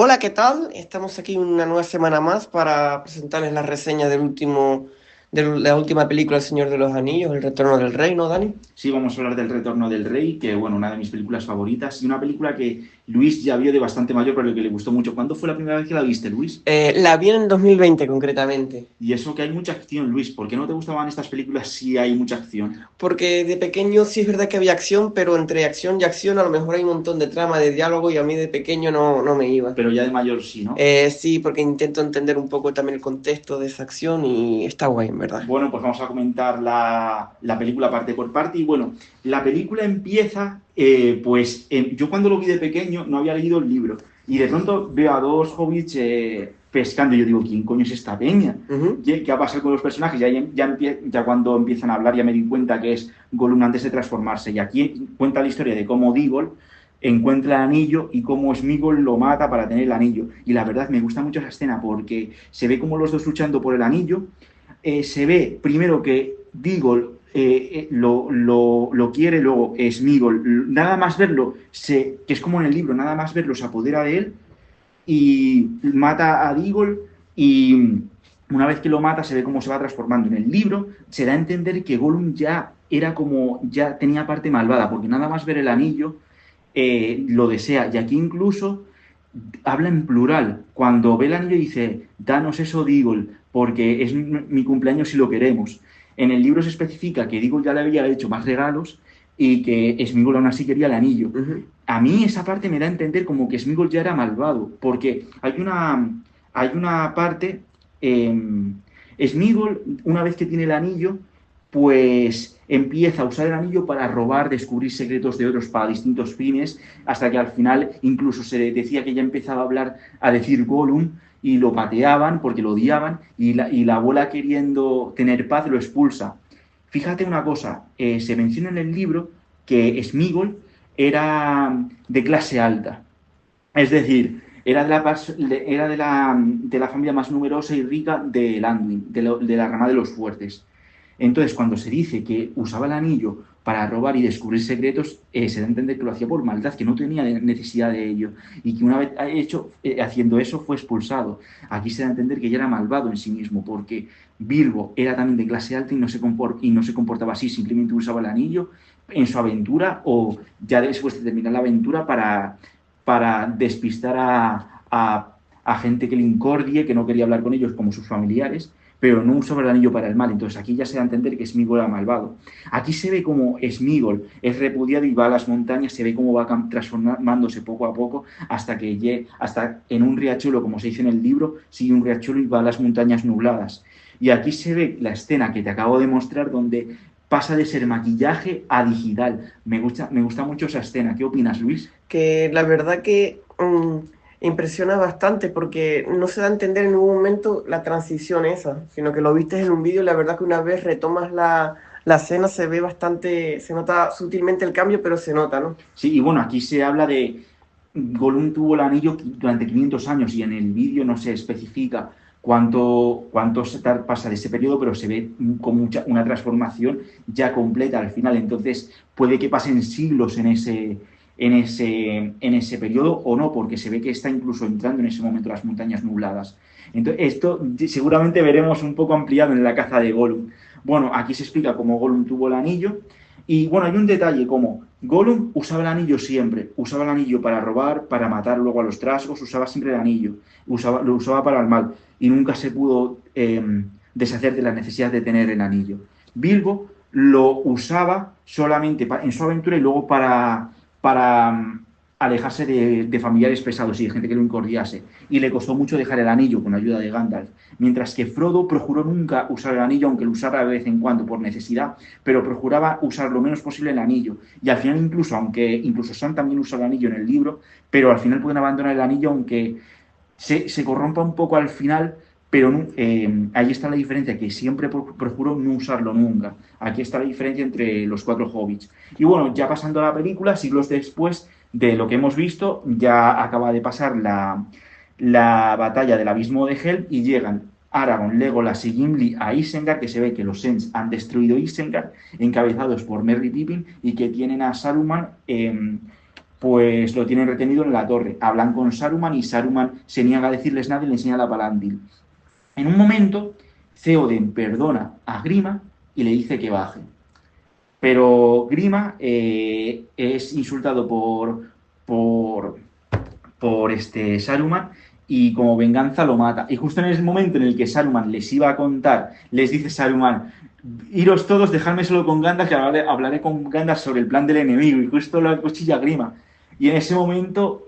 Hola, ¿qué tal? Estamos aquí una nueva semana más para presentarles la reseña de la última película El Señor de los Anillos, El Retorno del Rey, ¿no, Dani? Sí, vamos a hablar del Retorno del Rey, que bueno, una de mis películas favoritas y una película que Luis ya vio de bastante mayor, pero que le gustó mucho. ¿Cuándo fue la primera vez que la viste, Luis? La vi en el 2020 concretamente, Y eso que hay mucha acción, Luis. ¿Por qué no te gustaban estas películas si hay mucha acción? porque de pequeño sí es verdad que había acción, pero entre acción y acción a lo mejor hay un montón de trama, de diálogo y a mí de pequeño no me iba. Pero ya de mayor sí, ¿no? Sí, porque intento entender un poco también el contexto de esa acción y está guay, en verdad. Bueno, pues vamos a comentar la película parte por parte. Y bueno, la película empieza, yo cuando lo vi de pequeño no había leído el libro. Y de pronto veo a dos hobbits pescando. Y yo digo, ¿quién coño es esta peña? Ujú. ¿Qué ha pasado con los personajes? Ya cuando empiezan a hablar ya me di cuenta que es Gollum antes de transformarse. Y aquí cuenta la historia de cómo Diggle encuentra el anillo y cómo Sméagol lo mata para tener el anillo. Y la verdad me gusta mucho esa escena porque se ve como los dos luchando por el anillo. Se ve primero que Deagle lo quiere, luego Sméagol, nada más verlo, que es como en el libro, nada más verlo se apodera de él y mata a Deagle y una vez que lo mata se ve cómo se va transformando. En el libro se da a entender que Gollum ya era como, ya tenía parte malvada, porque nada más ver el anillo lo desea. Y aquí incluso habla en plural. Cuando ve el anillo dice, danos eso, Deagle, porque es mi cumpleaños si lo queremos. En el libro se especifica que Deagle ya le había hecho más regalos y que Sméagol aún así quería el anillo. Ujú. A mí esa parte me da a entender como que Sméagol ya era malvado, porque hay una parte, eh, Sméagol, una vez que tiene el anillo, pues empieza a usar el anillo para robar, descubrir secretos de otros para distintos fines, hasta que al final incluso se decía que ya empezaba a hablar, a decir Gollum, y lo pateaban porque lo odiaban, y la abuela queriendo tener paz lo expulsa. Fíjate una cosa, se menciona en el libro que Sméagol era de clase alta, es decir, era de la familia más numerosa y rica de Anduin, de la rama de los fuertes. Entonces, cuando se dice que usaba el anillo para robar y descubrir secretos, se da a entender que lo hacía por maldad, que no tenía necesidad de ello, y que una vez haciendo eso fue expulsado. Aquí se da a entender que ya era malvado en sí mismo, porque Bilbo era también de clase alta y no se comportaba así, simplemente usaba el anillo en su aventura o ya después de terminar la aventura para despistar a gente que le incordie, que no quería hablar con ellos, como sus familiares, pero no usaba el anillo para el mal. Entonces aquí ya se da a entender que Sméagol era malvado. Aquí se ve como Sméagol es repudiado y va a las montañas, se ve cómo va transformándose poco a poco hasta en un riachuelo, como se dice en el libro, sigue un riachuelo y va a las montañas nubladas. Y aquí se ve la escena que te acabo de mostrar donde pasa de ser maquillaje a digital. Me gusta mucho esa escena. ¿Qué opinas, Luis? Que la verdad que impresiona bastante porque no se da a entender en ningún momento la transición esa, sino que lo viste en un vídeo y la verdad que una vez retomas la escena se ve bastante, se nota sutilmente el cambio, pero se nota, ¿no? Sí, y bueno, aquí se habla de Gollum tuvo el anillo durante 500 años y en el vídeo no se especifica cuánto pasa de ese periodo, pero se ve con una transformación ya completa al final. Entonces, puede que pasen siglos en ese periodo o no, porque se ve que está incluso entrando en ese momento las montañas nubladas. Entonces, esto seguramente veremos un poco ampliado en la caza de Gollum. Bueno, aquí se explica cómo Gollum tuvo el anillo y bueno, hay un detalle como Gollum usaba el anillo siempre, usaba el anillo para robar, para matar luego a los trasgos, usaba siempre el anillo, lo usaba para el mal y nunca se pudo deshacer de la necesidad de tener el anillo. Bilbo lo usaba solamente en su aventura y luego para alejarse de familiares pesados y de gente que lo incordiase. Y le costó mucho dejar el anillo con la ayuda de Gandalf. Mientras que Frodo procuró nunca usar el anillo, aunque lo usara de vez en cuando por necesidad, pero procuraba usar lo menos posible el anillo. Y al final aunque incluso Sam también usa el anillo en el libro, pero al final pueden abandonar el anillo aunque se corrompa un poco al final, pero ahí está la diferencia, que siempre procuro no usarlo nunca. Aquí está la diferencia entre los cuatro hobbits. Y bueno, ya pasando a la película, siglos después de lo que hemos visto, ya acaba de pasar la batalla del abismo de Helm y llegan Aragorn, Legolas y Gimli a Isengard, que se ve que los Ents han destruido Isengard, encabezados por Merry Pippin, y que tienen a Saruman pues lo tienen retenido en la torre. Hablan con Saruman y Saruman se niega a decirles nada y le enseña la Palantir. En un momento, Theoden perdona a Grima y le dice que baje. Pero Grima es insultado por Saruman y como venganza lo mata. Y justo en el momento en el que Saruman les iba a contar, les dice Saruman, iros todos, dejadme solo con Gandalf, que hablaré con Gandalf sobre el plan del enemigo. Y justo lo acuchilla Grima. Y en ese momento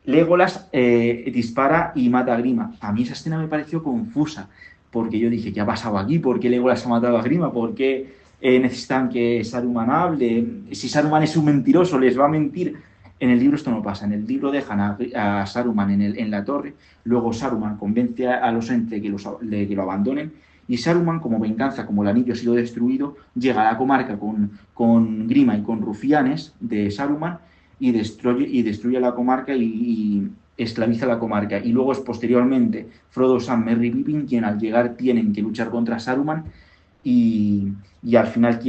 Legolas dispara y mata a Grima. A mí esa escena me pareció confusa, porque yo dije, ¿qué ha pasado aquí? ¿Por qué Legolas ha matado a Grima? ¿Por qué necesitan que Saruman hable? Si Saruman es un mentiroso, les va a mentir. En el libro esto no pasa. En el libro dejan a Saruman en la torre, luego Saruman convence a los Ents de que lo abandonen, y Saruman, como venganza, como el anillo ha sido destruido, llega a la comarca con Grima y con rufianes de Saruman y destruye la comarca y esclaviza la comarca. Y luego es posteriormente Frodo, Sam, Merry y Pippin quien al llegar tienen que luchar contra Saruman y al final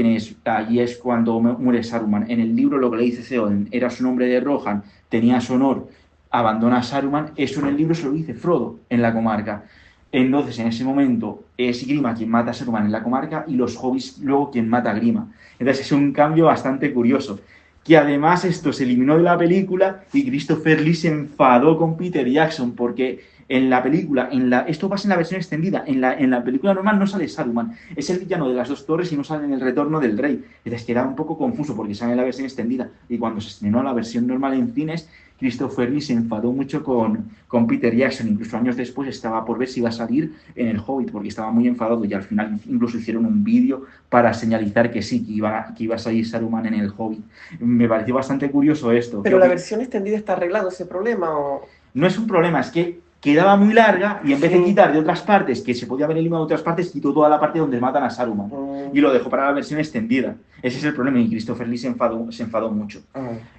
allí es cuando muere Saruman. En el libro lo que le dice Theoden, era su nombre de Rohan, tenía su honor, abandona a Saruman, eso en el libro se lo dice Frodo en la comarca. Entonces, en ese momento, es Grima quien mata a Saruman en la comarca y los hobbits luego quien mata a Grima. Entonces, es un cambio bastante curioso. Que además esto se eliminó de la película y Christopher Lee se enfadó con Peter Jackson porque en la película, esto pasa en la versión extendida, en la película normal no sale Saruman, es el villano de las dos torres y no sale en el retorno del rey. Entonces queda un poco confuso porque sale en la versión extendida y cuando se estrenó la versión normal en cines, Christopher Lee se enfadó mucho con Peter Jackson, incluso años después estaba por ver si iba a salir en El Hobbit porque estaba muy enfadado y al final incluso hicieron un vídeo para señalizar que sí, que iba a salir Saruman en El Hobbit. Me pareció bastante curioso esto. Pero la versión extendida está arreglado ese problema o... No es un problema, es que quedaba muy larga y en vez de Sí. quitar de otras partes, que se podía haber eliminado de otras partes, quitó toda la parte donde matan a Saruman y lo dejó para la versión extendida. Ese es el problema y Christopher Lee se enfadó mucho.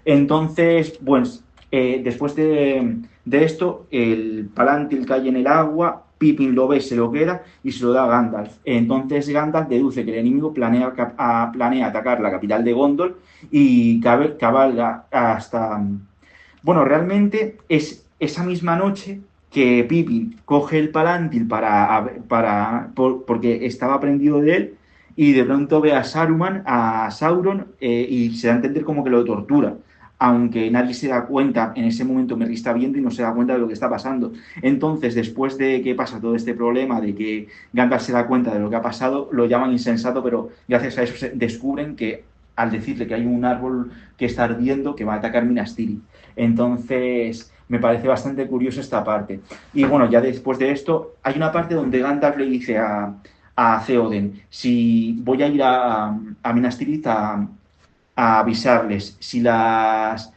Entonces, bueno, después de esto, el Palantir cae en el agua, Pippin lo ve, se lo queda y se lo da a Gandalf. Entonces Gandalf deduce que el enemigo planea atacar la capital de Gondor y cabalga hasta... Bueno, realmente es esa misma noche que Pippin coge el Palantir porque estaba prendido de él y de pronto ve a Sauron, y se da a entender como que lo tortura. Aunque nadie se da cuenta, en ese momento Merry está viendo y no se da cuenta de lo que está pasando. Entonces, después de que pasa todo este problema, de que Gandalf se da cuenta de lo que ha pasado, lo llaman insensato, pero gracias a eso descubren que al decirle que hay un árbol que está ardiendo, que va a atacar Minas Tirith. Entonces, me parece bastante curioso esta parte. Y bueno, ya después de esto, hay una parte donde Gandalf le dice a Theoden, si voy a ir a Minas Tirith a avisarles, si las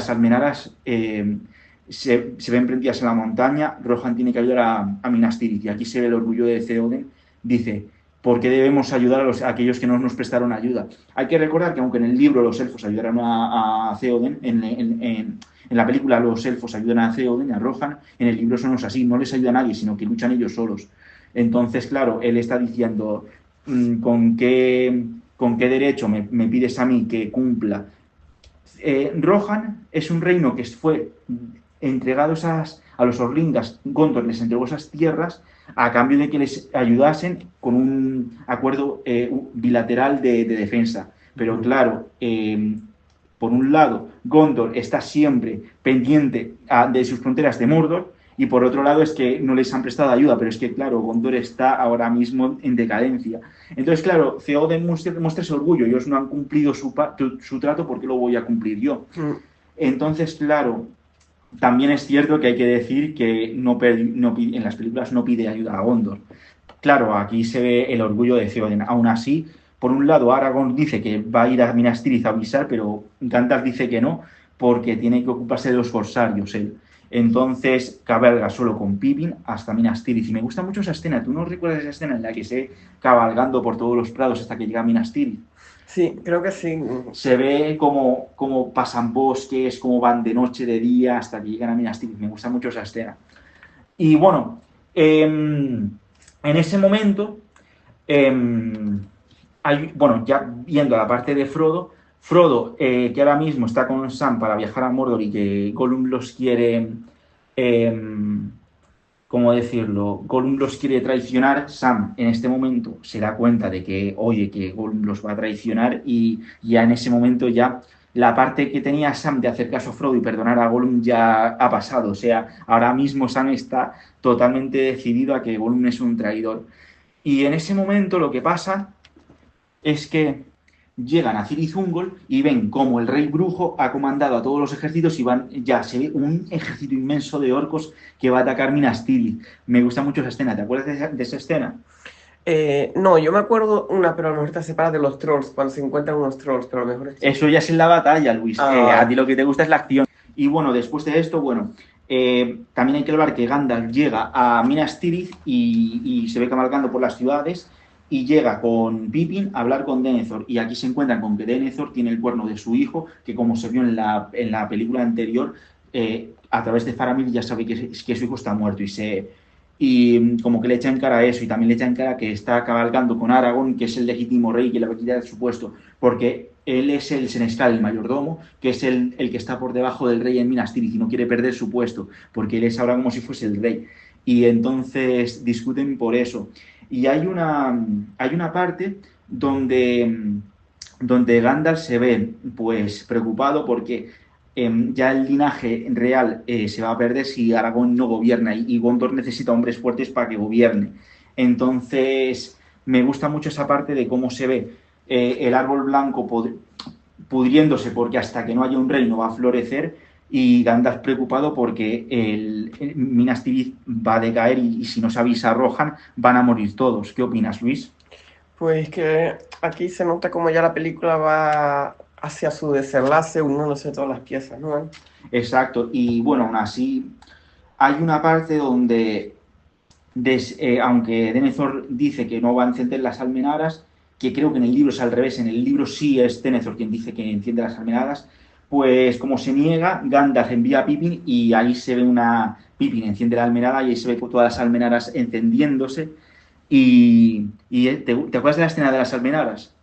almenaras se ven prendidas en la montaña, Rohan tiene que ayudar a Minas Tirith. Y aquí se ve el orgullo de Theoden, dice, ¿por qué debemos ayudar a aquellos que no nos prestaron ayuda? Hay que recordar que aunque en el libro los elfos ayudaron a Theoden, en la película los elfos ayudan a Theoden, a Rohan, en el libro eso no es así, no les ayuda a nadie, sino que luchan ellos solos. Entonces, claro, él está diciendo, ¿con qué derecho me pides a mí que cumpla? Rohan es un reino que fue entregado a los Orlingas, Gondor les entregó esas tierras a cambio de que les ayudasen con un acuerdo bilateral de defensa. Pero claro, por un lado, Gondor está siempre pendiente de sus fronteras de Mordor, y por otro lado es que no les han prestado ayuda, pero es que, claro, Gondor está ahora mismo en decadencia. Entonces, claro, Theoden muestra ese orgullo, ellos no han cumplido su trato, ¿por qué lo voy a cumplir yo? Entonces, claro, también es cierto que hay que decir que en las películas no pide ayuda a Gondor. Claro, aquí se ve el orgullo de Theoden. Aún así, por un lado, Aragorn dice que va a ir a Minas Tirith a avisar, pero Gandalf dice que no, porque tiene que ocuparse de los corsarios él. Entonces cabalga solo con Pippin hasta Minas Tirith. Y me gusta mucho esa escena. ¿Tú no recuerdas esa escena en la que se cabalgando por todos los prados hasta que llega a Minas Tirith? Sí, creo que sí. Se ve como pasan bosques, cómo van de noche, de día, hasta que llegan a Minas Tirith. Me gusta mucho esa escena. Y bueno, en ese momento, bueno, ya viendo la parte de Frodo, Frodo, que ahora mismo está con Sam para viajar a Mordor y que Gollum los quiere, eh, ¿cómo decirlo? Gollum los quiere traicionar. Sam en este momento se da cuenta de que, oye, que Gollum los va a traicionar y ya en ese momento ya la parte que tenía Sam de hacer caso a Frodo y perdonar a Gollum ya ha pasado. O sea, ahora mismo Sam está totalmente decidido a que Gollum es un traidor. Y en ese momento lo que pasa es que llegan a Cirith Ungol y ven como el rey brujo ha comandado a todos los ejércitos y van, ya se ve un ejército inmenso de orcos que va a atacar Minas Tirith. Me gusta mucho esa escena, ¿te acuerdas de esa escena? No, yo me acuerdo una, pero a lo mejor te separa de los trolls, cuando se encuentran unos trolls, pero a lo mejor Eso ya es en la batalla, Luis. Ah, A vale. ti lo que te gusta es la acción. Y bueno, después de esto, bueno, también hay que hablar que Gandalf llega a Minas Tirith y se ve cabalgando por las ciudades y llega con Pippin a hablar con Denethor. Y aquí se encuentran con que Denethor tiene el cuerno de su hijo, que como se vio en la película anterior, a través de Faramir ya sabe que su hijo está muerto y como que le echa en cara eso y también le echa en cara que está cabalgando con Aragorn, que es el legítimo rey que le va a quitar su puesto, porque él es el senescal, el mayordomo, que es el que está por debajo del rey en Minas Tirith y no quiere perder su puesto, porque él es ahora como si fuese el rey. Y entonces discuten por eso. Y hay una parte donde, donde Gandalf se ve pues preocupado porque ya el linaje real se va a perder si Aragón no gobierna y Gondor necesita hombres fuertes para que gobierne. Entonces, me gusta mucho esa parte de cómo se ve el árbol blanco pudriéndose porque hasta que no haya un rey no va a florecer y Gandalf preocupado porque el Minas Tirith va a decaer y si no se avisa a Rohan van a morir todos. ¿Qué opinas, Luis? Pues que aquí se nota como ya la película va hacia su desenlace, uniéndose todas las piezas, ¿no? Exacto. Y bueno, aún así hay una parte donde aunque Denethor dice que no va a encender las almenaras, que creo que en el libro es al revés, en el libro sí es Denethor quien dice que enciende las almenaras, pues como se niega, Gandalf envía a Pippin y ahí se ve una... Pippin enciende la almenara y ahí se ve todas las almenaras encendiéndose. ¿Te acuerdas de la escena de las almenaras?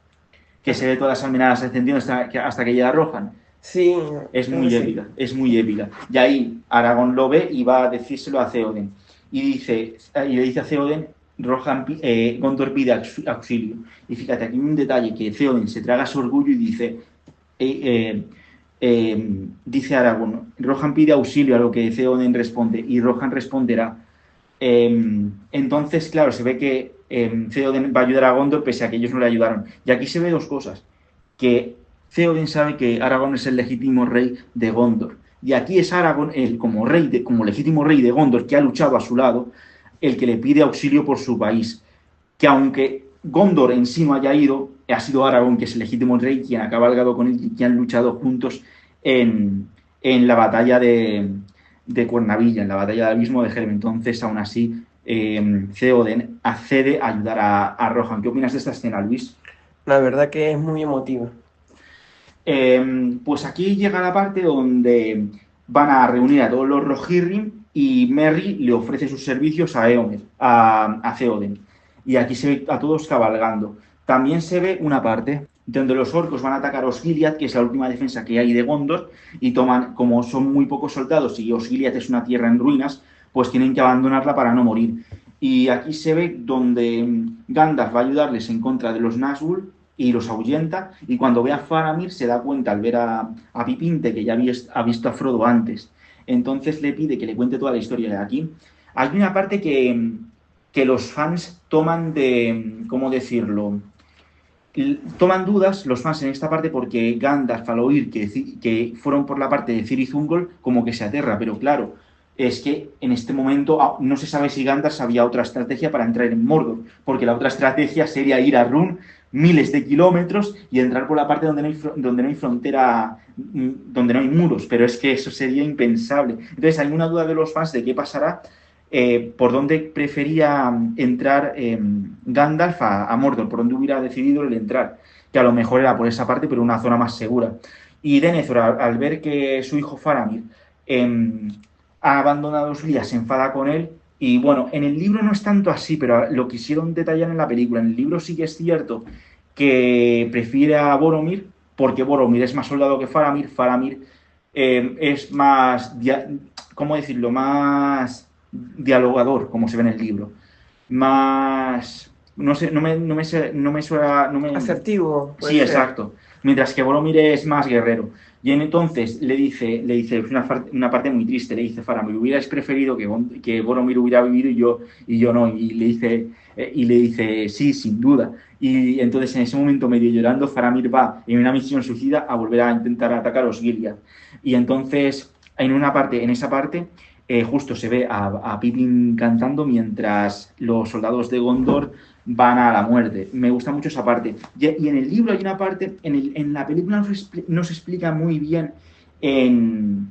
Que se ve todas las almenaras encendiendo hasta que llega Rohan. Sí, Es creo que muy sí. épica, es muy épica. Y ahí Aragorn lo ve y va a decírselo a Theoden. Y le dice a Theoden, Gondor pide auxilio. Y fíjate, aquí hay un detalle que Theoden se traga su orgullo y dice, eh, dice Aragorn, Rohan pide auxilio, a lo que Theoden responde, y Rohan responderá. Entonces, claro, se ve que Theoden va a ayudar a Gondor pese a que ellos no le ayudaron. Y aquí se ve dos cosas. Que Theoden sabe que Aragorn es el legítimo rey de Gondor. Y aquí es Aragorn, como como legítimo rey de Gondor, que ha luchado a su lado, el que le pide auxilio por su país. Que aunque Gondor en sí no haya ido, ha sido Aragorn, que es el legítimo rey, quien ha cabalgado con él y quien han luchado juntos en la batalla de Cuernavilla, en la batalla del abismo de Helm. Entonces, aún así, Theoden accede a ayudar a Rohan. ¿Qué opinas de esta escena, Luis? La verdad que es muy emotiva. Pues aquí llega la parte donde van a reunir a todos los Rohirrim y Merry le ofrece sus servicios a Éomer, a Theoden. Y aquí se ve a todos cabalgando. También se ve una parte donde los orcos van a atacar a Osgiliath, que es la última defensa que hay de Gondor, y toman, como son muy pocos soldados y Osgiliath es una tierra en ruinas, pues tienen que abandonarla para no morir. Y aquí se ve donde Gandalf va a ayudarles en contra de los Nazgûl y los ahuyenta, y cuando ve a Faramir se da cuenta al ver a Pipinte que ya ha visto a Frodo antes. Entonces le pide que le cuente toda la historia de aquí. Hay una parte que los fans toman de, ¿cómo decirlo? Toman dudas los fans en esta parte porque Gandalf al oír que fueron por la parte de Cirith Ungol como que se aterra, pero claro, es que en este momento no se sabe si Gandalf sabía otra estrategia para entrar en Mordor, porque la otra estrategia sería ir a Run miles de kilómetros y entrar por la parte donde no hay frontera, donde no hay muros, pero es que eso sería impensable. Entonces hay una duda de los fans de qué pasará, por dónde prefería entrar Gandalf a Mordor, por dónde hubiera decidido el entrar, que a lo mejor era por esa parte, pero una zona más segura. Y Denethor, al ver que su hijo Faramir ha abandonado sus vidas, se enfada con él. Y bueno, en el libro no es tanto así, pero lo quisieron detallar en la película. En el libro sí que es cierto que prefiere a Boromir, porque Boromir es más soldado que Faramir. Faramir es más, ¿cómo decirlo?, más dialogador, como se ve en el libro, más, no sé, no me suena, no me, Asertivo, puede sí, ser. exacto, mientras que Boromir es más guerrero. Y entonces le dice una parte muy triste, le dice Faramir, hubierais preferido que Boromir hubiera vivido y yo no, y le dice, sí, sin duda. Y entonces en ese momento, medio llorando, Faramir va en una misión suicida a volver a intentar atacar a los Gilead. Y entonces, en esa parte, justo se ve a Pippin cantando mientras los soldados de Gondor van a la muerte. Me gusta mucho esa parte. Y en el libro hay una parte, en la película nos explica muy bien en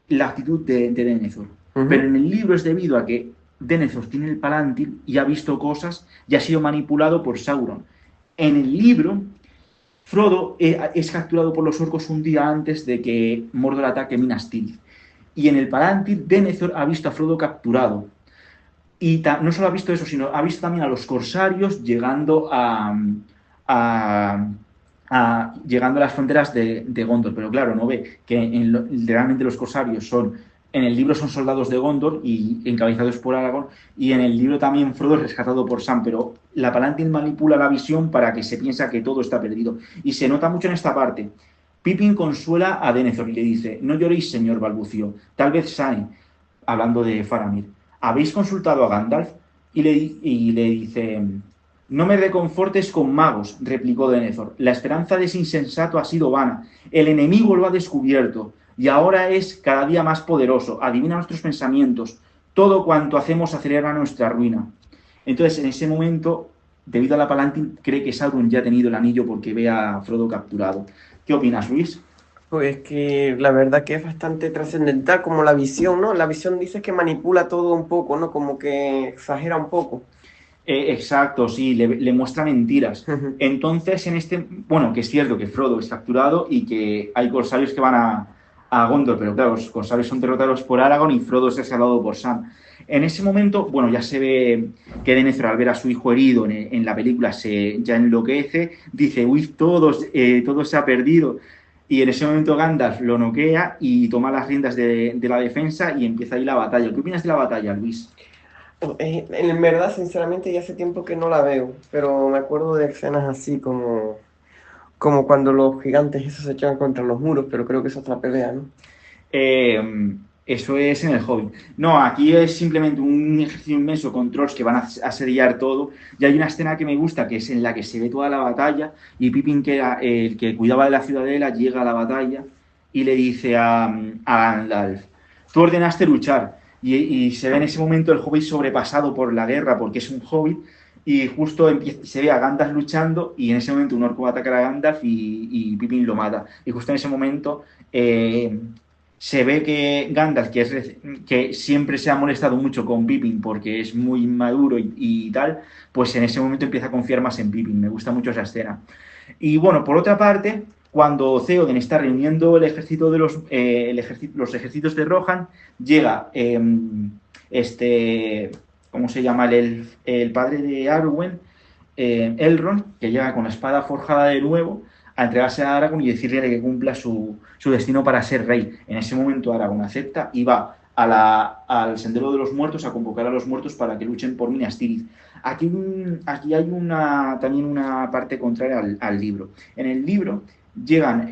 la actitud de Denethor. Pero Ujú. en el libro es debido a que Denethor tiene el Palantir y ha visto cosas y ha sido manipulado por Sauron. En el libro, Frodo es capturado por los orcos un día antes de que Mordor ataque Minas Tirith. Y en el Palantir, Denethor ha visto a Frodo capturado. Y no solo ha visto eso, sino ha visto también a los corsarios llegando a, llegando a las fronteras de Gondor. Pero claro, no ve que realmente los corsarios en el libro son soldados de Gondor y encabezados por Aragorn, y en el libro también Frodo es rescatado por Sam, pero la Palantir manipula la visión para que se piensa que todo está perdido. Y se nota mucho en esta parte. Pippin consuela a Denethor y le dice, no lloréis, señor, balbució, tal vez sane, hablando de Faramir. ¿Habéis consultado a Gandalf? Y le dice, no me reconfortes con magos, replicó Denethor. La esperanza de ese insensato ha sido vana. El enemigo lo ha descubierto y ahora es cada día más poderoso. Adivina nuestros pensamientos. Todo cuanto hacemos acelera nuestra ruina. Entonces, en ese momento, debido a la Palantir, cree que Sauron ya ha tenido el anillo porque ve a Frodo capturado. ¿Qué opinas, Luis? Pues que la verdad que es bastante trascendental como la visión, ¿no? La visión dice que manipula todo un poco, ¿no? Como que exagera un poco. Exacto, sí, le muestra mentiras. Entonces, bueno, que es cierto que Frodo es capturado y que hay corsarios que van a Gondor, pero claro, los corsarios son derrotados por Aragorn y Frodo es salvado por Sam. En ese momento, bueno, ya se ve que Denethor, al ver a su hijo herido en la película, ya enloquece, dice, uy, todo se ha perdido. Y en ese momento Gandalf lo noquea y toma las riendas de la defensa y empieza ahí la batalla. ¿Qué opinas de la batalla, Luis? En verdad, sinceramente, ya hace tiempo que no la veo, pero me acuerdo de escenas así como cuando los gigantes esos se echaban contra los muros, pero creo que es otra pelea, ¿no? Eh, Eso es en el Hobbit. No, aquí es simplemente un ejercicio inmenso con trolls que van a asediar todo. Y hay una escena que me gusta, que es en la que se ve toda la batalla y Pippin, que era el que cuidaba de la ciudadela, llega a la batalla y le dice a Gandalf, tú ordenaste luchar. Y se ve en ese momento el Hobbit sobrepasado por la guerra porque es un Hobbit y justo se ve a Gandalf luchando y en ese momento un orco va a atacar a Gandalf y Pippin lo mata. Y justo en ese momento se ve que Gandalf, que siempre se ha molestado mucho con Pippin porque es muy inmaduro y tal, pues en ese momento empieza a confiar más en Pippin. Me gusta mucho esa escena. Y bueno, por otra parte, cuando Theoden está reuniendo el ejército los ejércitos de Rohan, llega este, ¿cómo se llama? El padre de Arwen, Elrond, que llega con la espada forjada de nuevo a entregarse a Aragorn y decirle que cumpla su destino para ser rey. En ese momento Aragorn acepta y va al Sendero de los Muertos a convocar a los muertos para que luchen por Minas Tirith. Aquí hay también una parte contraria al libro. En el libro llegan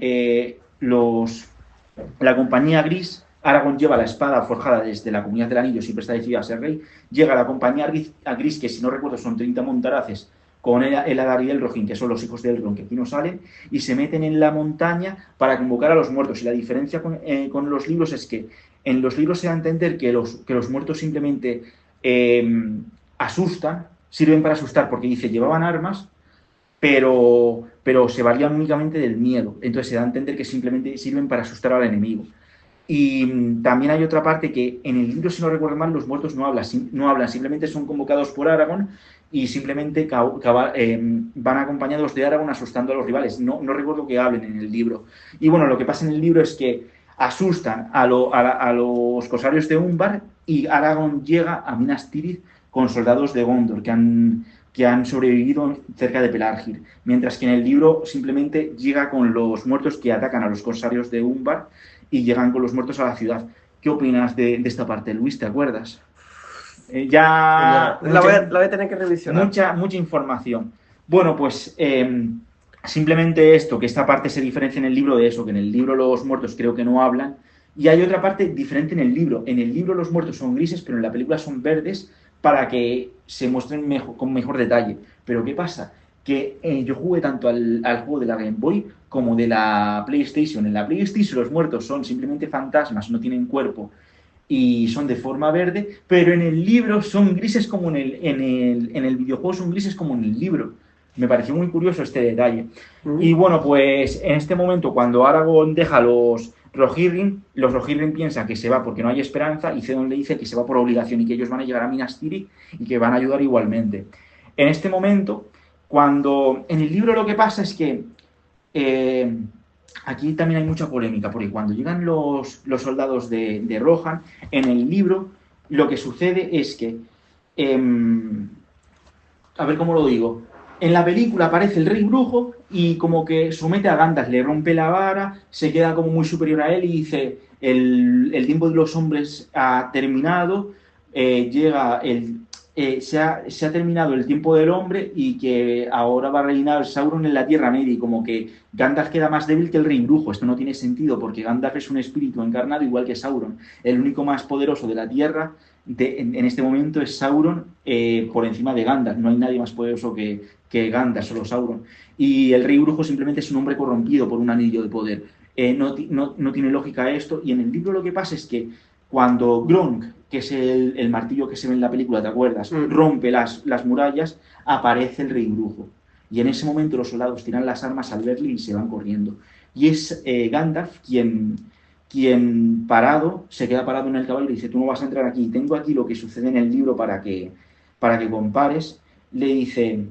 la compañía gris. Aragorn lleva la espada forjada desde la Comunidad del Anillo, siempre está decidido a ser rey. Llega la compañía gris, que si no recuerdo son 30 montaraces, con el Adar y el Rohin, que son los hijos de Elrond, que aquí no salen, y se meten en la montaña para convocar a los muertos. Y la diferencia con los libros es que en los libros se da a entender que los muertos simplemente asustan, sirven para asustar, porque dice, llevaban armas, pero se valían únicamente del miedo. Entonces se da a entender que simplemente sirven para asustar al enemigo. Y también hay otra parte que en el libro, si no recuerdo mal, los muertos no hablan, simplemente son convocados por Aragorn y simplemente van acompañados de Aragorn asustando a los rivales. No recuerdo que hablen en el libro. Y bueno, lo que pasa en el libro es que asustan a los corsarios de Umbar y Aragorn llega a Minas Tirith con soldados de Gondor que han sobrevivido cerca de Pelargir, mientras que en el libro simplemente llega con los muertos que atacan a los corsarios de Umbar y llegan con los muertos a la ciudad. ¿Qué opinas de esta parte, Luis? ¿Te acuerdas? Ya La voy a tener que revisionar. mucha información. Bueno, pues simplemente esto, que esta parte se diferencia en el libro de eso, que en el libro los muertos creo que no hablan, y hay otra parte diferente en el libro. En el libro los muertos son grises, pero en la película son verdes para que se muestren con mejor detalle. Pero ¿qué pasa? Que yo jugué tanto al juego de la Game Boy como de la PlayStation. En la PlayStation los muertos son simplemente fantasmas, no tienen cuerpo y son de forma verde, pero en el libro son grises como en el videojuego son grises como en el libro. Me pareció muy curioso este detalle. Y bueno, pues en este momento, cuando Aragorn deja los Rohirrim piensan que se va porque no hay esperanza y Theoden le dice que se va por obligación y que ellos van a llegar a Minas Tirith y que van a ayudar igualmente. En este momento, cuando en el libro lo que pasa es que aquí también hay mucha polémica, porque cuando llegan los soldados de Rohan, en el libro lo que sucede es que, a ver cómo lo digo, en la película aparece el rey brujo y como que somete a Gandalf, le rompe la vara, se queda como muy superior a él y dice, el tiempo de los hombres ha terminado, se ha terminado el tiempo del hombre y que ahora va a reinar Sauron en la Tierra Media y como que Gandalf queda más débil que el rey brujo. Esto no tiene sentido porque Gandalf es un espíritu encarnado igual que Sauron. El único más poderoso de la Tierra en este momento es Sauron por encima de Gandalf. No hay nadie más poderoso que Gandalf, solo Sauron. Y el rey brujo simplemente es un hombre corrompido por un anillo de poder. No tiene lógica esto y en el libro lo que pasa es que cuando Gronk, que es el martillo que se ve en la película, ¿te acuerdas? Rompe las murallas, aparece el rey brujo. Y en ese momento los soldados tiran las armas al verle y se van corriendo. Y es Gandalf quien se queda parado en el caballo y dice, tú no vas a entrar aquí, tengo aquí lo que sucede en el libro para que compares. Le dice,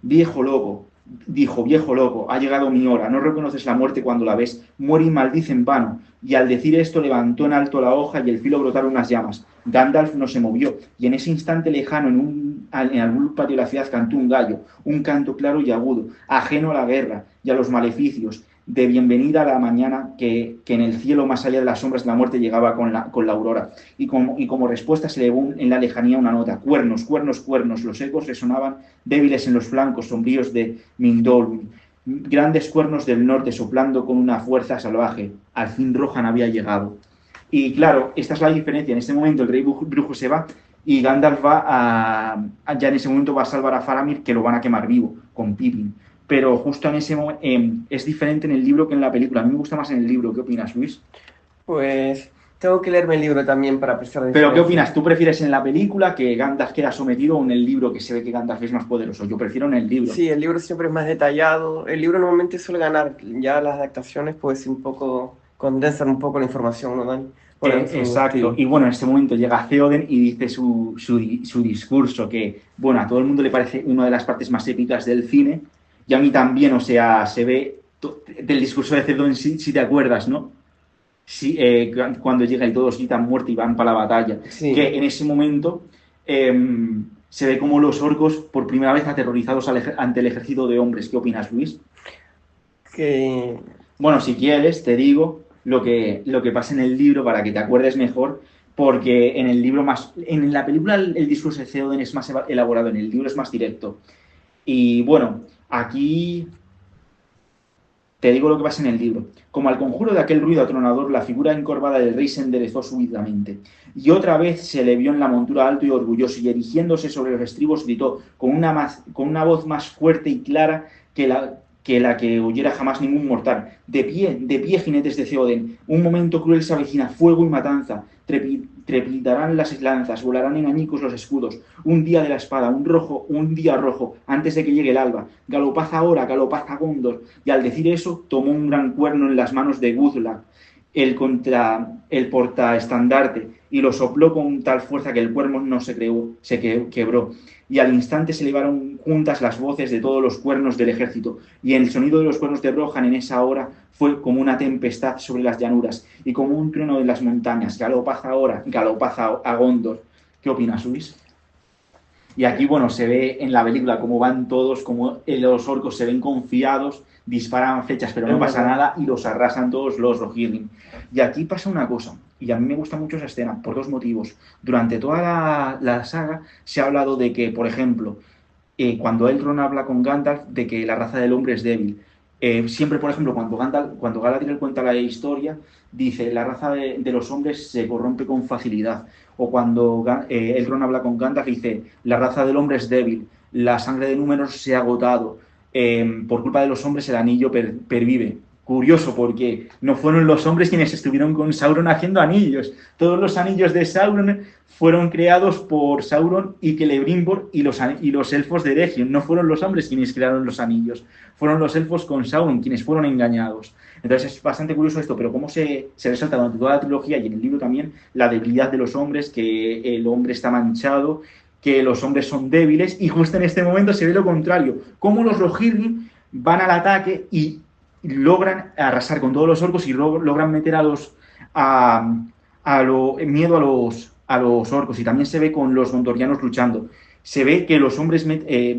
viejo loco, viejo loco, ha llegado mi hora, no reconoces la muerte cuando la ves, muere y maldice en vano. Y al decir esto levantó en alto la hoja y el filo brotaron unas llamas. Gandalf no se movió, y en ese instante lejano, en algún patio de la ciudad, cantó un gallo, un canto claro y agudo, ajeno a la guerra y a los maleficios, de bienvenida a la mañana que en el cielo, más allá de las sombras de la muerte, llegaba con la aurora. Y como respuesta se elevó en la lejanía una nota, cuernos, cuernos, cuernos, los ecos resonaban débiles en los flancos sombríos de Mindolwyn. Grandes cuernos del norte soplando con una fuerza salvaje. Al fin Rohan había llegado. Y claro, esta es la diferencia. En este momento el rey brujo se va y Gandalf ya en ese momento va a salvar a Faramir, que lo van a quemar vivo con Pippin. Pero justo en ese momento es diferente en el libro que en la película. A mí me gusta más en el libro. ¿Qué opinas, Luis? Pues tengo que leerme el libro también para apreciar la ¿Pero qué diferencia. opinas? ¿Tú prefieres en la película que Gandalf queda sometido o en el libro que se ve que Gandalf es más poderoso? Yo prefiero en el libro. Sí, el libro siempre es más detallado. El libro normalmente suele ganar. Ya las adaptaciones pues un poco condensan un poco la información, ¿no, Dani? Exacto. Y bueno, en este momento llega Theoden y dice su discurso que, bueno, a todo el mundo le parece una de las partes más épicas del cine y a mí también, o sea, se ve del discurso de Theoden, si te acuerdas, ¿no? Sí, cuando llega y todos gritan muerte y van para la batalla. Sí. Que en ese momento se ve como los orcos por primera vez aterrorizados ante el ejército de hombres. ¿Qué opinas, Luis? Que... Bueno, si quieres, te digo lo que pasa en el libro para que te acuerdes mejor, porque en el libro en la película el discurso de Theoden es más elaborado, en el libro es más directo. Y bueno, aquí te digo lo que pasa en el libro. Como al conjuro de aquel ruido atronador, la figura encorvada del rey se enderezó súbitamente. Y otra vez se le vio en la montura alto y orgulloso, y erigiéndose sobre los estribos gritó con una voz más fuerte y clara que la que oyera jamás ningún mortal. De pie, jinetes de Theoden. Un momento cruel se avecina, fuego y matanza. Trepidarán las lanzas, volarán en añicos los escudos. Un día de la espada, un día rojo, antes de que llegue el alba. Galopad ahora, galopad a Gondor. Y al decir eso, tomó un gran cuerno en las manos de Gudlag, el portaestandarte, y lo sopló con tal fuerza que el cuerno no se quebró. Y al instante se elevaron juntas las voces de todos los cuernos del ejército, y el sonido de los cuernos de Rohan en esa hora fue como una tempestad sobre las llanuras, y como un trueno de las montañas. Galopad ahora, galopad a Gondor. ¿Qué opinas, Luis? Y aquí, bueno, se ve en la película cómo van todos, cómo los orcos se ven confiados, disparan flechas, pero no Es pasa verdad. nada y los arrasan todos los Rohirrim. Y aquí pasa una cosa, y a mí me gusta mucho esa escena, por dos motivos. Durante toda la saga se ha hablado de que, por ejemplo, cuando Elrond habla con Gandalf de que la raza del hombre es débil. Siempre, por ejemplo, cuando Galadriel cuenta la historia, dice la raza de los hombres se corrompe con facilidad. O cuando Elrond habla con Gandalf, dice la raza del hombre es débil, la sangre de Númenor se ha agotado, por culpa de los hombres el anillo pervive. Curioso, porque no fueron los hombres quienes estuvieron con Sauron haciendo anillos. Todos los anillos de Sauron fueron creados por Sauron y Celebrimbor y los elfos de Eregion. No fueron los hombres quienes crearon los anillos, fueron los elfos con Sauron quienes fueron engañados. Entonces es bastante curioso esto, pero cómo se resalta durante toda la trilogía y en el libro también la debilidad de los hombres, que el hombre está manchado, que los hombres son débiles, y justo en este momento se ve lo contrario, cómo los Rohirrim van al ataque y logran arrasar con todos los orcos y logran meter miedo a los orcos. Y también se ve con los gondorianos luchando. Se ve que los hombres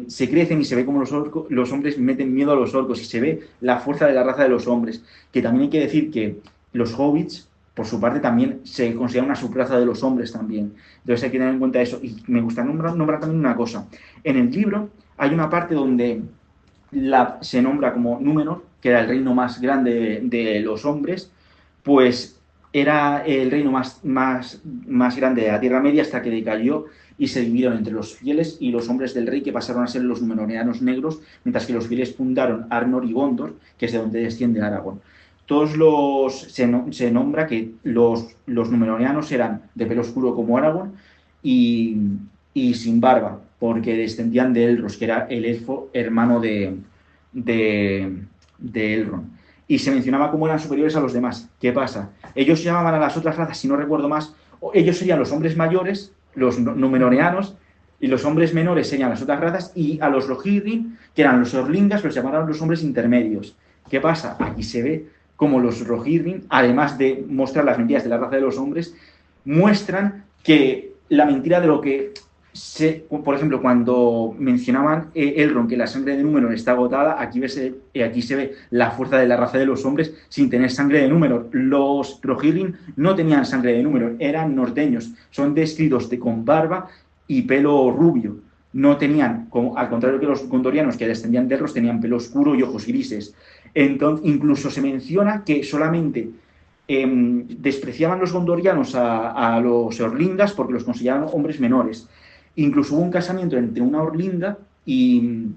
se crecen y se ve como los hombres meten miedo a los orcos y se ve la fuerza de la raza de los hombres. Que también hay que decir que los hobbits, por su parte, también se considera una subraza de los hombres también. Entonces hay que tener en cuenta eso. Y me gusta nombrar también una cosa. En el libro hay una parte donde se nombra como Númenor, que era el reino más grande de los hombres, pues era el reino más grande de la Tierra Media hasta que decayó y se dividieron entre los fieles y los hombres del rey, que pasaron a ser los Númenóreanos negros, mientras que los fieles fundaron Arnor y Gondor, que es de donde desciende Aragorn. Se nombra que los Númenóreanos eran de pelo oscuro como Aragorn y, y sin barba, porque descendían de Elros, que era el elfo hermano de, de Elrond. Y se mencionaba cómo eran superiores a los demás. ¿Qué pasa? Ellos llamaban a las otras razas, si no recuerdo más, ellos serían los hombres mayores, los Númenóreanos, y los hombres menores serían las otras razas, y a los Rohirrim, que eran los Orlingas, los llamaron los hombres intermedios. ¿Qué pasa? Aquí se ve como los Rohirrim, además de mostrar las mentiras de la raza de los hombres, muestran que la mentira de lo que por ejemplo, cuando mencionaban Elrond que la sangre de Númenor está agotada, aquí se ve la fuerza de la raza de los hombres sin tener sangre de Númenor. Los Rohirrim no tenían sangre de Númenor, eran norteños, son descritos con barba y pelo rubio. No tenían, al contrario que los gondorianos que descendían de Elros, tenían pelo oscuro y ojos grises. Entonces, incluso se menciona que solamente despreciaban los gondorianos a los orlingas porque los consideraban hombres menores. Incluso hubo un casamiento entre una orlinga y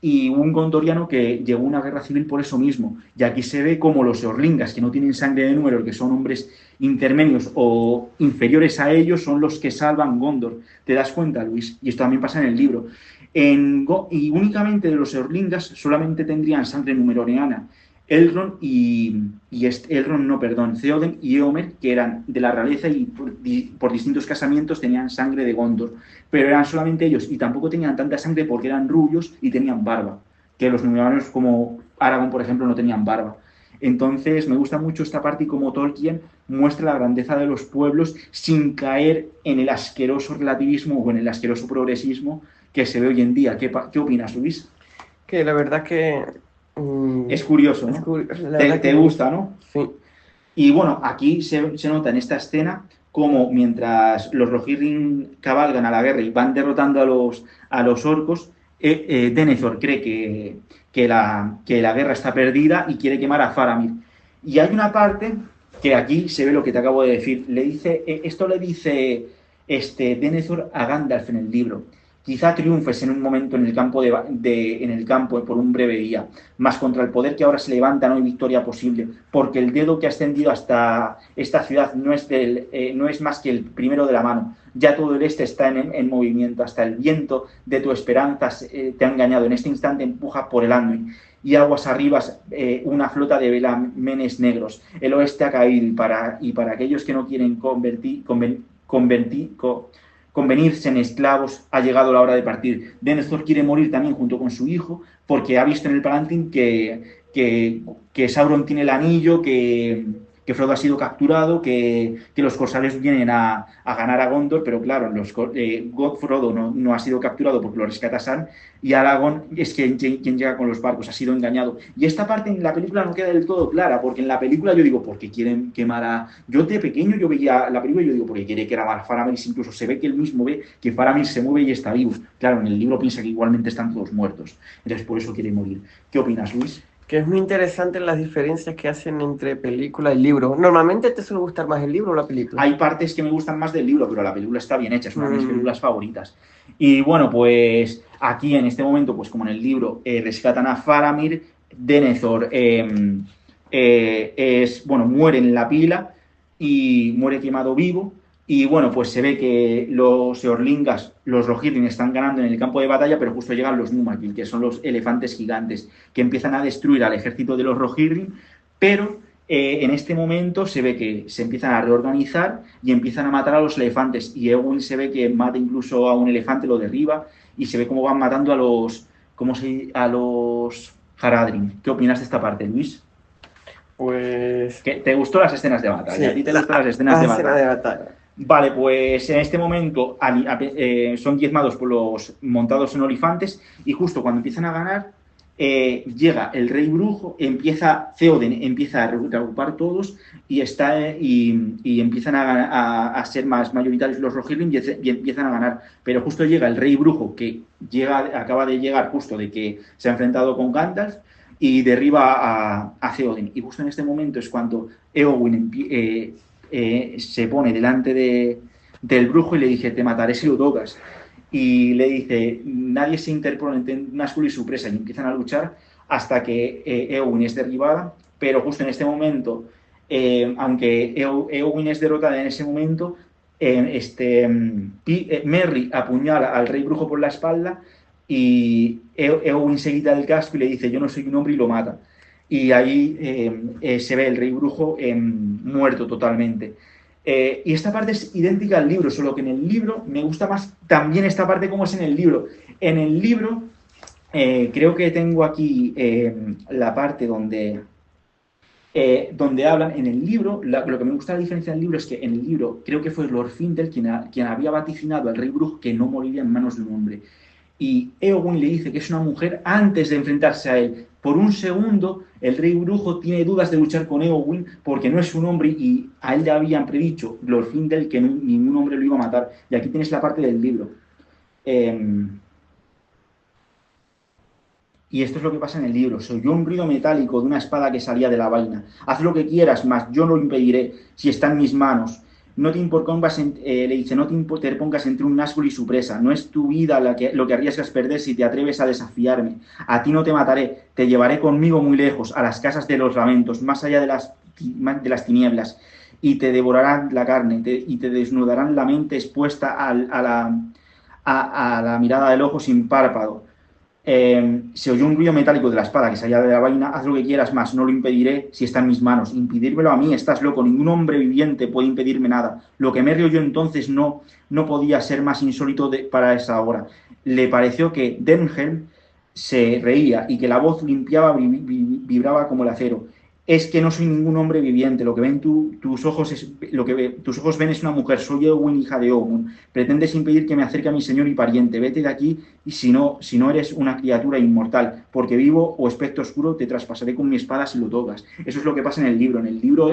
un gondoriano que llegó a una guerra civil por eso mismo. Y aquí se ve como los orlingas, que no tienen sangre de Númenor, que son hombres intermedios o inferiores a ellos, son los que salvan Gondor. ¿Te das cuenta, Luis? Y esto también pasa en el libro. Y únicamente de los orlingas solamente tendrían sangre numenoriana. Elrond Theoden y Éomer, que eran de la realeza y por distintos casamientos tenían sangre de Gondor, pero eran solamente ellos y tampoco tenían tanta sangre porque eran rubios y tenían barba, que los Númenóreanos como Aragorn, por ejemplo, no tenían barba. Entonces me gusta mucho esta parte y como Tolkien muestra la grandeza de los pueblos sin caer en el asqueroso relativismo o en el asqueroso progresismo que se ve hoy en día. ¿Qué opinas, Luis? Que la verdad que... Es curioso, ¿no? Te gusta, ¿no? Sí. Y bueno, aquí se nota en esta escena como mientras los Rohirrim cabalgan a la guerra y van derrotando a los orcos, Denethor cree que la guerra está perdida y quiere quemar a Faramir. Y hay una parte que aquí se ve lo que te acabo de decir. Esto le dice Denethor a Gandalf en el libro. Quizá triunfes en un momento en el campo en el campo por un breve día, mas contra el poder que ahora se levanta no hay victoria posible, porque el dedo que ha extendido hasta esta ciudad no es más que el primero de la mano. Ya todo el este está en movimiento, hasta el viento de tu esperanza te ha engañado. En este instante empuja por el Anduin y aguas arriba una flota de velamenes negros. El oeste ha caído y para aquellos que no quieren convenirse en esclavos, ha llegado la hora de partir. Denethor quiere morir también junto con su hijo, porque ha visto en el Palantín que Sauron tiene el anillo, que que Frodo ha sido capturado, que los corsarios vienen a ganar a Gondor, pero claro, Frodo no ha sido capturado porque lo rescata Sam, y Aragorn es quien llega con los barcos, ha sido engañado. Y esta parte en la película no queda del todo clara, porque en la película yo digo, ¿por qué quieren quemar a...? Yo de pequeño yo veía la película y yo digo, ¿por qué quiere quemar a Faramir? Incluso se ve que él mismo ve que Faramir se mueve y está vivo. Claro, en el libro piensa que igualmente están todos muertos. Entonces por eso quiere morir. ¿Qué opinas, Luis? Que es muy interesante las diferencias que hacen entre película y libro. Normalmente te suele gustar más el libro o la película. Hay partes que me gustan más del libro, pero la película está bien hecha, es una de mis películas favoritas. Y bueno, pues aquí en este momento, pues como en el libro, rescatan a Faramir, Denethor muere en la pila y muere quemado vivo. Y bueno, pues se ve que los Eorlingas, los Rohirrim, están ganando en el campo de batalla, pero justo llegan los Númenor, que son los elefantes gigantes, que empiezan a destruir al ejército de los Rohirrim, pero en este momento se ve que se empiezan a reorganizar y empiezan a matar a los elefantes. Y Eowyn se ve que mata incluso a un elefante, lo derriba, y se ve cómo van matando a los Haradrim. ¿Qué opinas de esta parte, Luis? Pues... ¿Te gustó las escenas de batalla? Sí, ¿A ti te gustan las escenas de escena de batalla? batalla. Vale, pues en este momento son diezmados por los montados en olifantes y justo cuando empiezan a ganar llega el rey brujo, Theoden empieza a reagrupar todos y empiezan a ser más mayoritarios los Rohirrim y empiezan a ganar. Pero justo llega el rey brujo que acaba de llegar justo de que se ha enfrentado con Gandalf y derriba a Theoden. Y justo en este momento es cuando Eowyn se pone delante del brujo y le dice, te mataré si lo tocas. Y le dice, nadie se interpone entre Nazgûl y su presa, y empiezan a luchar hasta que Eowyn es derribada, pero justo en este momento, aunque Eowyn es derrotada en ese momento, Merry apuñala al rey brujo por la espalda y Eowyn se quita el casco y le dice, yo no soy un hombre, y lo mata. Y ahí se ve el rey brujo muerto totalmente. Y esta parte es idéntica al libro, solo que en el libro me gusta más también esta parte como es en el libro. En el libro, creo que tengo aquí la parte donde hablan. En el libro, lo que me gusta la diferencia del libro es que en el libro creo que fue Lord Fintel quien había vaticinado al rey brujo que no moriría en manos de un hombre. Y Eowyn le dice que es una mujer antes de enfrentarse a él. Por un segundo, el rey brujo tiene dudas de luchar con Eowyn porque no es un hombre y a él ya habían predicho Lord Fintel que ningún hombre lo iba a matar. Y aquí tienes la parte del libro. Y esto es lo que pasa en el libro. Se oyó un ruido metálico de una espada que salía de la vaina. Haz lo que quieras, mas yo no lo impediré si está en mis manos. No te interpongas, le dice, no te interpongas entre un Nazgûl y su presa. No es tu vida lo que arriesgas perder si te atreves a desafiarme. A ti no te mataré. Te llevaré conmigo muy lejos, a las casas de los lamentos, más allá de las tinieblas. Y te devorarán la carne y te desnudarán la mente expuesta a la mirada del ojo sin párpado. Se oyó un ruido metálico de la espada que salía de la vaina. Haz lo que quieras, más no lo impediré si está en mis manos. Impedírmelo a mí, estás loco. Ningún hombre viviente puede impedirme nada. Lo que Merry oyó entonces no podía ser más insólito para esa hora. Le pareció que Denhelm se reía y que la voz vibraba como el acero. Es que no soy ningún hombre viviente. Lo que ven tus ojos tus ojos ven es una mujer. Soy Eowyn, hija de Eowyn. Pretendes impedir que me acerque a mi señor y pariente. Vete de aquí, y si no eres una criatura inmortal, porque vivo o espectro oscuro te traspasaré con mi espada si lo tocas. Eso es lo que pasa en el libro. En el libro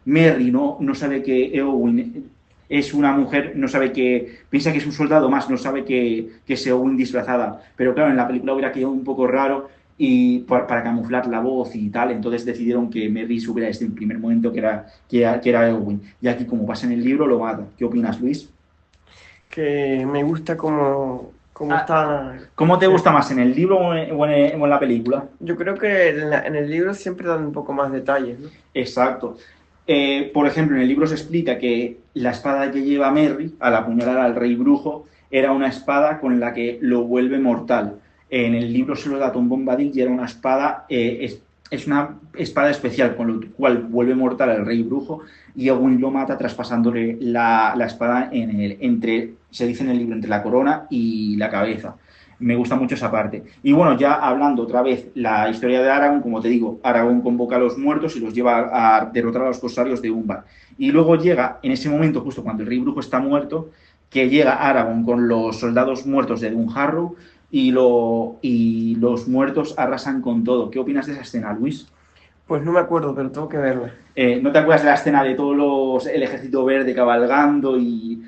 Merry no sabe que Eowyn es una mujer, no sabe que piensa que es un soldado más, no sabe que es Eowyn disfrazada. Pero claro, en la película hubiera quedado un poco raro y para camuflar la voz y tal, entonces decidieron que Merry supiera desde el primer momento que era Eowyn. Y aquí, como pasa en el libro, lo mata. ¿Qué opinas, Luis? Que me gusta como está... ¿Cómo te gusta más, en el libro o en la película? Yo creo que en el libro siempre dan un poco más detalles, ¿no? Exacto. Por ejemplo, en el libro se explica que la espada que lleva Merry al apuñalar al rey brujo era una espada con la que lo vuelve mortal. En el libro se lo da Tom Bombadil y era una espada, es una espada especial con la cual vuelve mortal al rey brujo y Eowyn lo mata traspasándole la espada se dice en el libro, entre la corona y la cabeza. Me gusta mucho esa parte. Y bueno, ya hablando otra vez la historia de Aragorn, como te digo, Aragorn convoca a los muertos y los lleva a derrotar a los corsarios de Umbar. Y luego llega, en ese momento, justo cuando el rey brujo está muerto, que llega Aragorn con los soldados muertos de Dunharrow y los muertos arrasan con todo. ¿Qué opinas de esa escena, Luis? Pues no me acuerdo, pero tengo que verla. ¿No te acuerdas de la escena de el ejército verde cabalgando y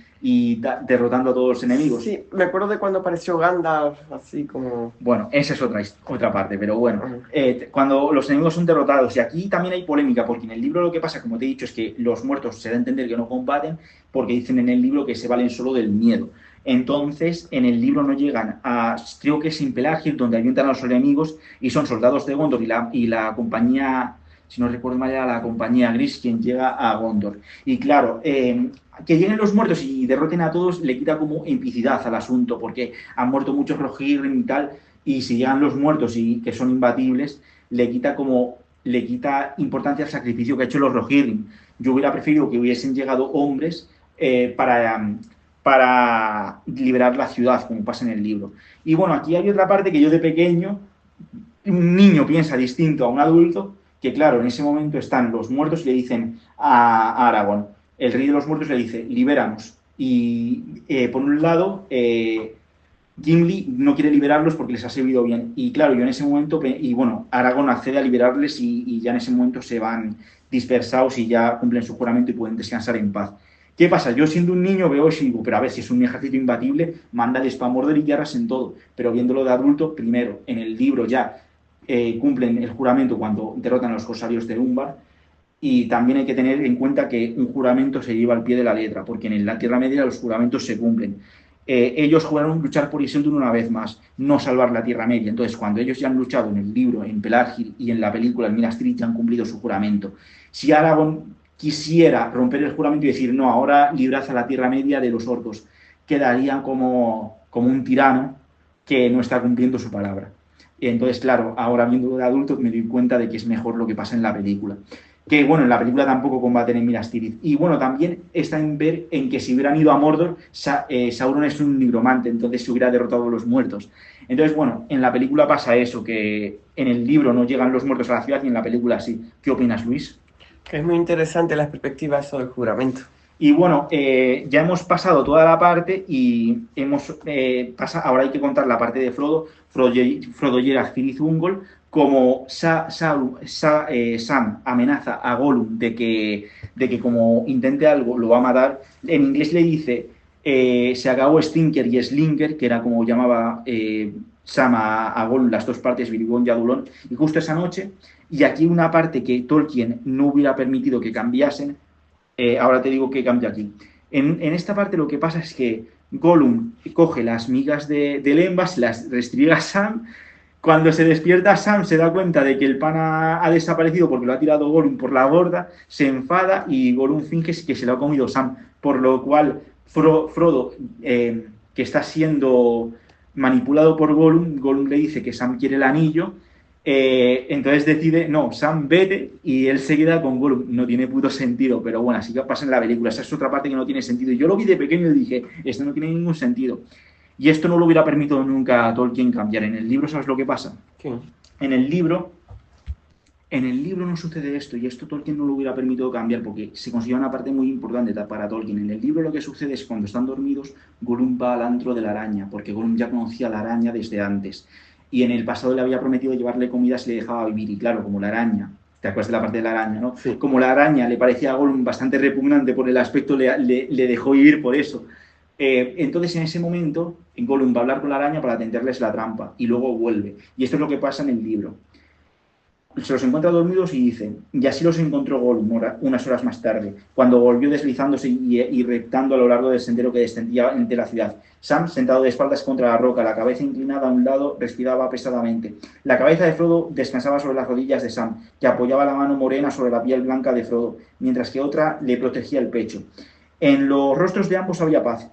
derrotando a todos los enemigos? Sí, me acuerdo de cuando apareció Gandalf, así como... Bueno, esa es otra parte, pero bueno, Ujú. cuando los enemigos son derrotados, y aquí también hay polémica, porque en el libro lo que pasa, como te he dicho, es que los muertos se da a entender que no combaten, porque dicen en el libro que se valen solo del miedo. Entonces, en el libro no llegan a, creo que es en Pelagir, donde avientan a los enemigos, y son soldados de Gondor y la compañía, si no recuerdo mal, era la compañía gris quien llega a Gondor. Y claro, que lleguen los muertos y derroten a todos le quita como epicidad al asunto, porque han muerto muchos Rohirrim y tal, y si llegan los muertos y que son imbatibles, le quita importancia al sacrificio que ha hecho los Rohirrim. Yo hubiera preferido que hubiesen llegado hombres para liberar la ciudad, como pasa en el libro. Y bueno, aquí hay otra parte que yo de pequeño, un niño piensa distinto a un adulto, que claro, en ese momento están los muertos y le dicen a Aragorn, el rey de los muertos le dice, libéranos. Y por un lado, Gimli no quiere liberarlos porque les ha servido bien. Y claro, yo en ese momento, y bueno, Aragorn accede a liberarles y ya en ese momento se van dispersados y ya cumplen su juramento y pueden descansar en paz. ¿Qué pasa? Yo siendo un niño veo eso y digo, pero a ver, si es un ejército imbatible, mándales para Mordor y guerras en todo. Pero viéndolo de adulto, primero, en el libro ya cumplen el juramento cuando derrotan a los corsarios de Umbar. Y también hay que tener en cuenta que un juramento se lleva al pie de la letra, porque en la Tierra Media los juramentos se cumplen. Ellos juraron luchar por Isildur una vez más, no salvar la Tierra Media. Entonces, cuando ellos ya han luchado en el libro, en Pelargir y en la película, en Minas Tirith, ya han cumplido su juramento. Si Aragorn quisiera romper el juramento y decir, no, ahora librad a la Tierra Media de los orcos, quedaría como un tirano que no está cumpliendo su palabra. Y entonces, claro, ahora viendo de adulto me doy cuenta de que es mejor lo que pasa en la película. Que bueno, en la película tampoco combaten en Minas Tirith. Y bueno, también está en ver en que si hubieran ido a Mordor, Sauron es un nigromante, entonces se hubiera derrotado a los muertos. Entonces, bueno, en la película pasa eso, que en el libro no llegan los muertos a la ciudad y en la película sí. ¿Qué opinas, Luis? Que es muy interesante la perspectiva eso del juramento. Y bueno, ya hemos pasado toda la parte y ahora hay que contar la parte de Frodo llega a Cirith Ungol, como Sam amenaza a Gollum de que como intente algo lo va a matar. En inglés le dice, se acabó Stinker y Slinker, que era como llamaba Sam a Gollum, las dos partes, Virgón y Adulón, y justo esa noche, y aquí una parte que Tolkien no hubiera permitido que cambiasen. Ahora te digo qué cambia aquí. En esta parte lo que pasa es que Gollum coge las migas de Lembas, se las restriega a Sam. Cuando se despierta Sam se da cuenta de que el pan ha desaparecido porque lo ha tirado Gollum por la borda, se enfada y Gollum finge que se lo ha comido Sam, por lo cual Frodo, que está siendo manipulado por Gollum le dice que Sam quiere el anillo. Entonces decide, no, Sam vete y él se queda con Gollum. No tiene puto sentido, pero bueno, así que pasa en la película. Esa es otra parte que no tiene sentido. Yo lo vi de pequeño y dije, esto no tiene ningún sentido. Y esto no lo hubiera permitido nunca a Tolkien cambiar. En el libro, ¿sabes lo que pasa? Sí. En el libro no sucede esto y esto Tolkien no lo hubiera permitido cambiar porque se considera una parte muy importante para Tolkien. En el libro lo que sucede es cuando están dormidos, Gollum va al antro de la araña, porque Gollum ya conocía a la araña desde antes. Y en el pasado le había prometido llevarle comida si le dejaba vivir. Y claro, como la araña, ¿te acuerdas de la parte de la araña, no? Sí. Como la araña le parecía a Gollum bastante repugnante por el aspecto, le dejó vivir por eso. Entonces en ese momento Gollum va a hablar con la araña para tenderles la trampa y luego vuelve. Y esto es lo que pasa en el libro. Se los encuentra dormidos y dicen, y así los encontró Gollum unas horas más tarde, cuando volvió deslizándose y rectando a lo largo del sendero que descendía entre la ciudad. Sam, sentado de espaldas contra la roca, la cabeza inclinada a un lado, respiraba pesadamente. La cabeza de Frodo descansaba sobre las rodillas de Sam, que apoyaba la mano morena sobre la piel blanca de Frodo, mientras que otra le protegía el pecho. En los rostros de ambos había paz.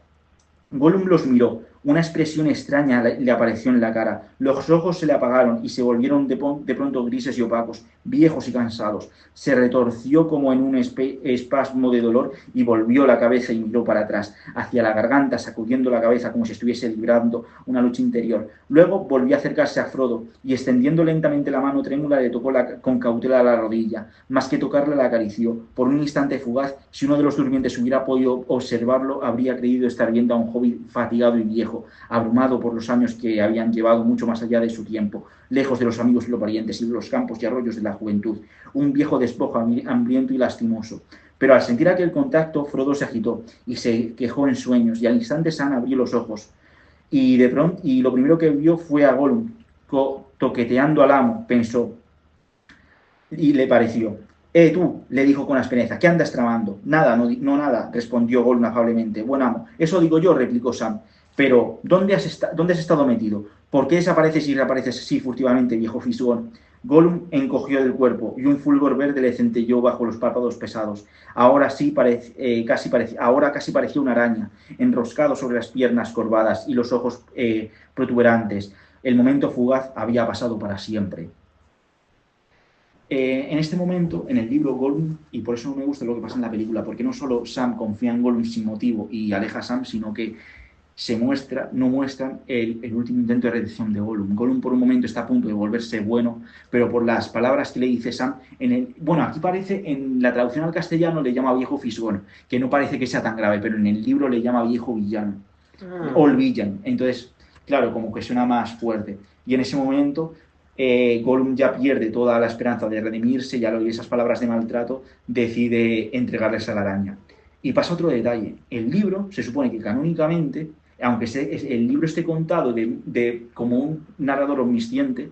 Gollum los miró, Una expresión extraña le apareció en la cara. Los ojos se le apagaron y se volvieron de pronto grises y opacos, viejos y cansados. Se retorció como en un espasmo de dolor y volvió la cabeza y miró para atrás, hacia la garganta, sacudiendo la cabeza como si estuviese librando una lucha interior. Luego volvió a acercarse a Frodo y, extendiendo lentamente la mano trémula, le tocó con cautela la rodilla. Más que tocarla, la acarició. Por un instante fugaz, si uno de los durmientes hubiera podido observarlo, habría creído estar viendo a un hobbit fatigado y viejo, abrumado por los años que habían llevado mucho más allá de su tiempo, lejos de los amigos y los parientes y de los campos y arroyos de la juventud, un viejo despojo hambriento y lastimoso. Pero al sentir aquel contacto, Frodo se agitó y se quejó en sueños, y al instante Sam abrió los ojos. Y de pronto, y lo primero que vio fue a Gollum, toqueteando al amo, pensó, y le pareció. Tú, le dijo con aspereza, ¿qué andas tramando? Nada, no nada, respondió Gollum afablemente. Buen amo, eso digo yo, replicó Sam. Pero, ¿dónde has estado metido? ¿Por qué desapareces y reapareces así furtivamente, viejo fisgón? Gollum encogió del cuerpo y un fulgor verde le centelló bajo los párpados pesados. Ahora casi parecía una araña, enroscado sobre las piernas corvadas y los ojos protuberantes. El momento fugaz había pasado para siempre. En este momento, en el libro, Gollum, y por eso no me gusta lo que pasa en la película, porque no solo Sam confía en Gollum sin motivo y aleja a Sam, sino que no muestran el último intento de redención de Gollum. Gollum por un momento está a punto de volverse bueno, pero por las palabras que le dice Sam, bueno, aquí parece, en la traducción al castellano le llama viejo fisgón, que no parece que sea tan grave, pero en el libro le llama viejo villano, o el villano. Entonces, claro, como que suena más fuerte. Y en ese momento Gollum ya pierde toda la esperanza de redimirse, ya al oír esas palabras de maltrato, decide entregarles a la araña. Y pasa otro detalle. El libro, se supone que canónicamente, aunque el libro esté contado como un narrador omnisciente,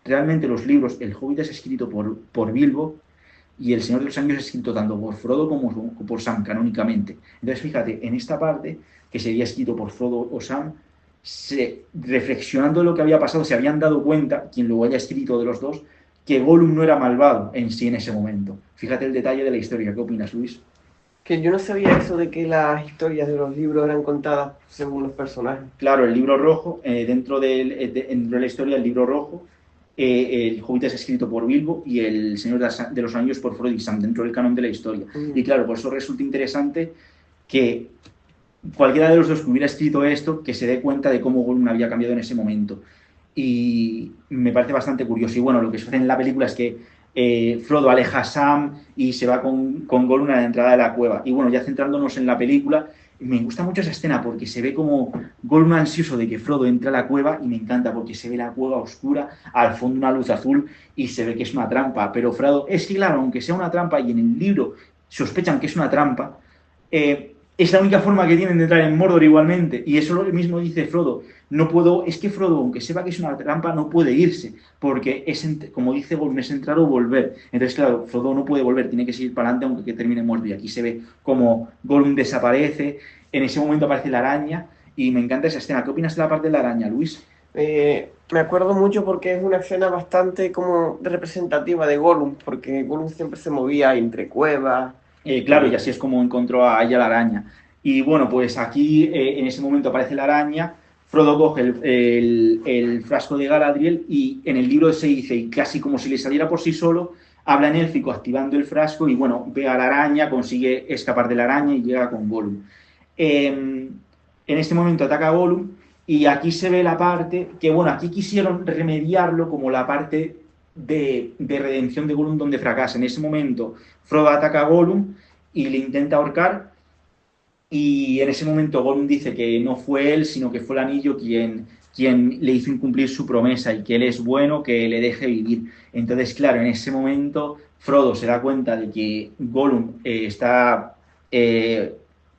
realmente los libros, El Hobbit es escrito por Bilbo y El Señor de los Anillos es escrito tanto por Frodo como por Sam, canónicamente. Entonces, fíjate, en esta parte, que sería escrito por Frodo o Sam, reflexionando lo que había pasado, se habían dado cuenta, quien lo haya escrito de los dos, que Gollum no era malvado en sí en ese momento. Fíjate el detalle de la historia. ¿Qué opinas, Luis? Que yo no sabía eso de que las historias de los libros eran contadas según los personajes. Claro, el libro rojo, dentro de la historia, el libro rojo, el Hobbit es escrito por Bilbo y el Señor de los Anillos por Frodo y Sam, dentro del canon de la historia. Y claro, por eso resulta interesante que cualquiera de los dos que hubiera escrito esto, que se dé cuenta de cómo Gollum había cambiado en ese momento. Y me parece bastante curioso. Y bueno, lo que sucede en la película es que Frodo aleja a Sam y se va con Gollum a la entrada de la cueva. Y bueno, ya centrándonos en la película, me gusta mucho esa escena porque se ve como Gollum ansioso de que Frodo entre a la cueva, y me encanta porque se ve la cueva oscura, al fondo una luz azul y se ve que es una trampa. Pero Frodo, es que claro, aunque sea una trampa y en el libro sospechan que es una trampa, es la única forma que tienen de entrar en Mordor igualmente. Y eso lo mismo dice Frodo. No puedo, es que Frodo, aunque sepa que es una trampa, no puede irse, porque como dice Gollum, es entrar o volver. Entonces, claro, Frodo no puede volver, tiene que seguir para adelante aunque termine muerto. Y aquí se ve como Gollum desaparece, en ese momento aparece la araña, y me encanta esa escena. ¿Qué opinas de la parte de la araña, Luis? Me acuerdo mucho porque es una escena bastante como representativa de Gollum, porque Gollum siempre se movía entre cuevas. Claro, y así es como encontró a ella la araña. Y bueno, pues aquí en ese momento aparece la araña. Frodo coge el frasco de Galadriel y en el libro se dice, y casi como si le saliera por sí solo, habla en élfico activando el frasco y bueno, ve a la araña, consigue escapar de la araña y llega con Gollum. En este momento ataca a Gollum y aquí se ve la parte que, bueno, aquí quisieron remediarlo como la parte de redención de Gollum donde fracasa. En ese momento Frodo ataca a Gollum y le intenta ahorcar, y en ese momento Gollum dice que no fue él, sino que fue el anillo quien le hizo incumplir su promesa y que él es bueno, que le deje vivir. Entonces, claro, en ese momento Frodo se da cuenta de que Gollum está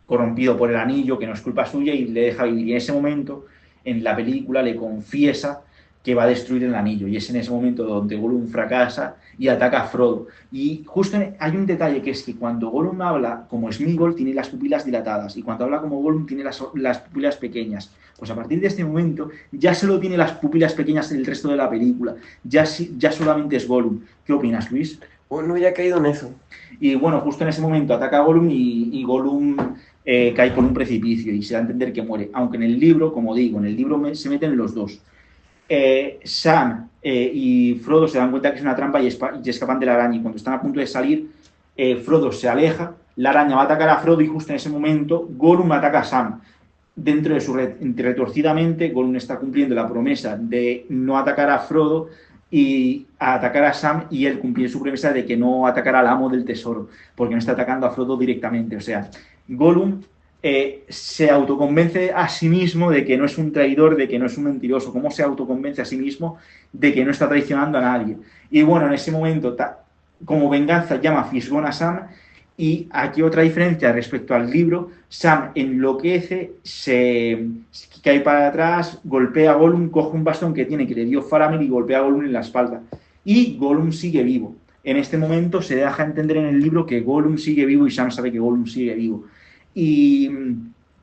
corrompido por el anillo, que no es culpa suya, y le deja vivir. Y en ese momento, en la película, le confiesa que va a destruir el anillo, y es en ese momento donde Gollum fracasa y ataca a Frodo. Y justo hay un detalle, que es que cuando Gollum habla como Sméagol tiene las pupilas dilatadas, y cuando habla como Gollum tiene las pupilas pequeñas. Pues a partir de este momento ya solo tiene las pupilas pequeñas el resto de la película, ya solamente es Gollum. ¿Qué opinas, Luis? Oh, no había caído en eso. Y bueno, justo en ese momento ataca a Gollum y Gollum cae por un precipicio y se da a entender que muere. Aunque en el libro, como digo, en el libro se meten los dos. Sam y Frodo se dan cuenta que es una trampa y escapan de la araña. Y cuando están a punto de salir, Frodo se aleja, la araña va a atacar a Frodo y justo en ese momento Gollum ataca a Sam. Dentro de su retorcidamente, Gollum está cumpliendo la promesa de no atacar a Frodo y a atacar a Sam, y él cumplir su promesa de que no atacará al amo del tesoro, porque no está atacando a Frodo directamente. O sea, Gollum se autoconvence a sí mismo de que no es un traidor, de que no es un mentiroso. ¿Cómo se autoconvence a sí mismo de que no está traicionando a nadie? Y bueno, en ese momento, como venganza, llama a Fisgón a Sam. Y aquí otra diferencia respecto al libro: Sam enloquece, se cae para atrás, golpea a Gollum, coge un bastón que tiene, que le dio Faramir, y golpea a Gollum en la espalda. Y Gollum sigue vivo. En este momento se deja entender en el libro que Gollum sigue vivo y Sam sabe que Gollum sigue vivo. Y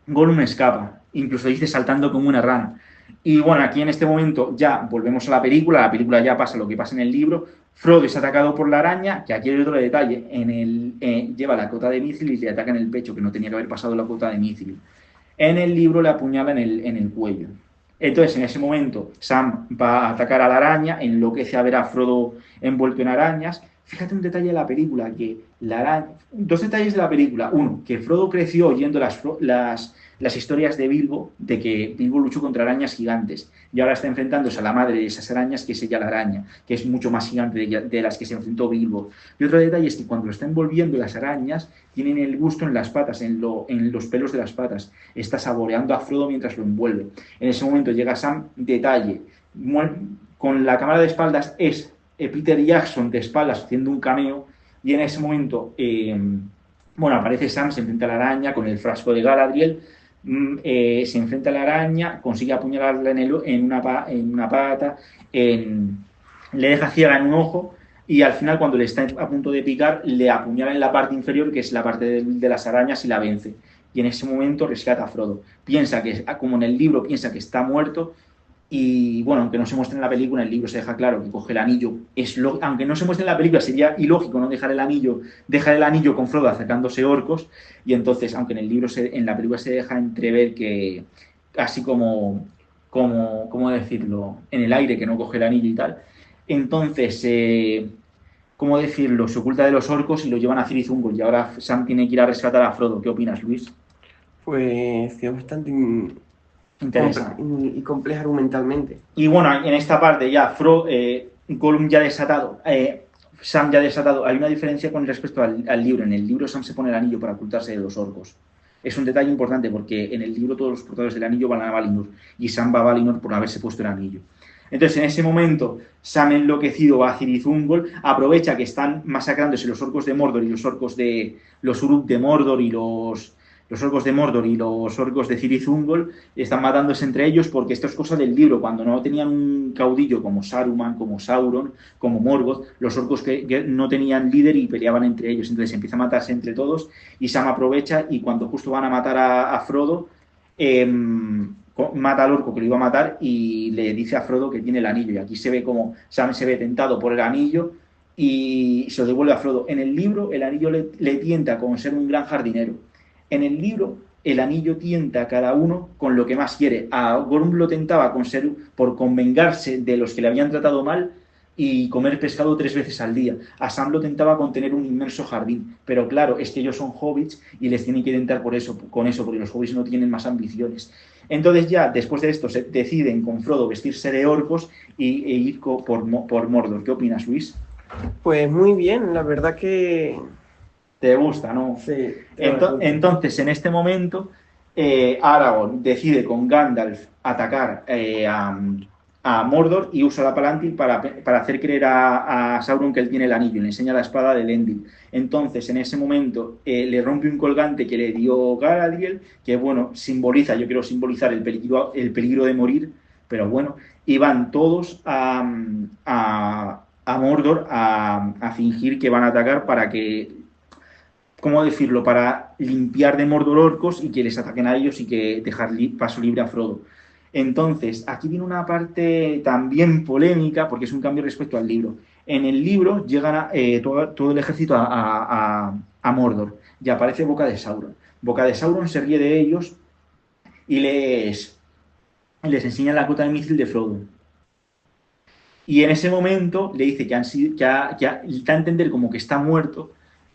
Gollum escapa, incluso dice saltando como una rana. Y bueno, aquí en este momento ya volvemos a la película ya pasa lo que pasa en el libro. Frodo es atacado por la araña, que aquí hay otro detalle, lleva la cota de Mithril y le ataca en el pecho, que no tenía que haber pasado la cota de Mithril. En el libro le apuñala en el cuello. Entonces, en ese momento, Sam va a atacar a la araña, enloquece a ver a Frodo envuelto en arañas. Fíjate un detalle de la película, que la araña... Dos detalles de la película. Uno, que Frodo creció oyendo las historias de Bilbo, de que Bilbo luchó contra arañas gigantes, y ahora está enfrentándose a la madre de esas arañas, que es ella la araña, que es mucho más gigante de las que se enfrentó Bilbo. Y otro detalle es que cuando lo está envolviendo, las arañas tienen el gusto en las patas, en los pelos de las patas. Está saboreando a Frodo mientras lo envuelve. En ese momento llega Sam, detalle, con la cámara de espaldas es Peter Jackson de espaldas haciendo un cameo, y en ese momento bueno, aparece Sam, se enfrenta a la araña con el frasco de Galadriel, se enfrenta a la araña, consigue apuñalarla en una pata, le deja ciega en un ojo, y al final, cuando le está a punto de picar, le apuñala en la parte inferior, que es la parte de las arañas, y la vence. Y en ese momento rescata a Frodo. Piensa que, como en el libro, piensa que está muerto. Y bueno, aunque no se muestre en la película, en el libro se deja claro que coge el anillo. Aunque no se muestre en la película, sería ilógico no dejar el anillo con Frodo acercándose orcos. Y entonces, aunque en el libro, en la película se deja entrever que, así como, ¿cómo decirlo? En el aire, que no coge el anillo y tal. Entonces, ¿cómo decirlo? Se oculta de los orcos y lo llevan a Cirith Ungol. Y ahora Sam tiene que ir a rescatar a Frodo. ¿Qué opinas, Luis? Pues sí, es bastante Interesa. y compleja argumentalmente. Y bueno, en esta parte ya Gollum ya desatado, Sam ya desatado. Hay una diferencia con respecto al libro. En el libro Sam se pone el anillo para ocultarse de los orcos. Es un detalle importante, porque en el libro todos los portadores del anillo van a Valinor, y Sam va a Valinor por haberse puesto el anillo. Entonces, en ese momento, Sam, enloquecido, va a Cirith Ungol, aprovecha que están masacrándose los orcos de Mordor y los Uruk de Mordor y los orcos de Mordor y los orcos de Cirith Ungol, están matándose entre ellos, porque esto es cosa del libro. Cuando no tenían un caudillo como Saruman, como Sauron, como Morgoth, los orcos que no tenían líder y peleaban entre ellos. Entonces empieza a matarse entre todos, y Sam aprovecha, y cuando justo van a matar a Frodo, mata al orco que lo iba a matar y le dice a Frodo que tiene el anillo. Y aquí se ve como Sam se ve tentado por el anillo y se lo devuelve a Frodo. En el libro el anillo le tienta con ser un gran jardinero. En el libro el anillo tienta a cada uno con lo que más quiere. A Gollum lo tentaba por convengarse de los que le habían tratado mal y comer pescado 3 veces al día. A Sam lo tentaba con tener un inmenso jardín. Pero claro, es que ellos son hobbits y les tienen que tentar con eso, porque los hobbits no tienen más ambiciones. Entonces ya, después de esto, se deciden con Frodo vestirse de orcos e ir por Mordor. ¿Qué opinas, Luis? Pues muy bien, la verdad que ¿Te gusta, no? sí, te lo escucho. Entonces, en este momento, Aragorn decide con Gandalf atacar a Mordor, y usa la Palantir para hacer creer a Sauron que él tiene el anillo. Le enseña la espada de Elendil. Entonces, en ese momento, le rompe un colgante que le dio Galadriel, que bueno, simboliza, yo quiero simbolizar el peligro de morir, pero bueno, y van todos a Mordor a fingir que van a atacar, para que, ¿cómo decirlo?, para limpiar de Mordor orcos y que les ataquen a ellos, y que dejar paso libre a Frodo. Entonces, aquí viene una parte también polémica, porque es un cambio respecto al libro. En el libro llegan todo el ejército a Mordor y aparece Boca de Sauron. Boca de Sauron se ríe de ellos y les enseña la cota de misil de Frodo. Y en ese momento le dice que da a entender como que está muerto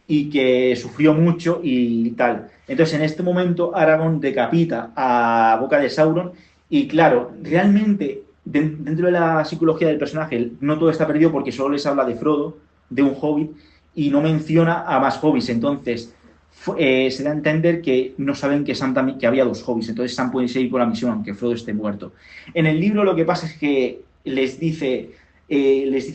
y que sufrió mucho y tal. Entonces, en este momento, Aragorn decapita a Boca de Sauron y, claro, realmente, dentro de la psicología del personaje, no todo está perdido porque solo les habla de Frodo, de un hobbit, y no menciona a más hobbits. Entonces, se da a entender que no saben que Sam también, que había dos hobbits. Entonces, Sam puede seguir con la misión aunque Frodo esté muerto. En el libro lo que pasa es que les dice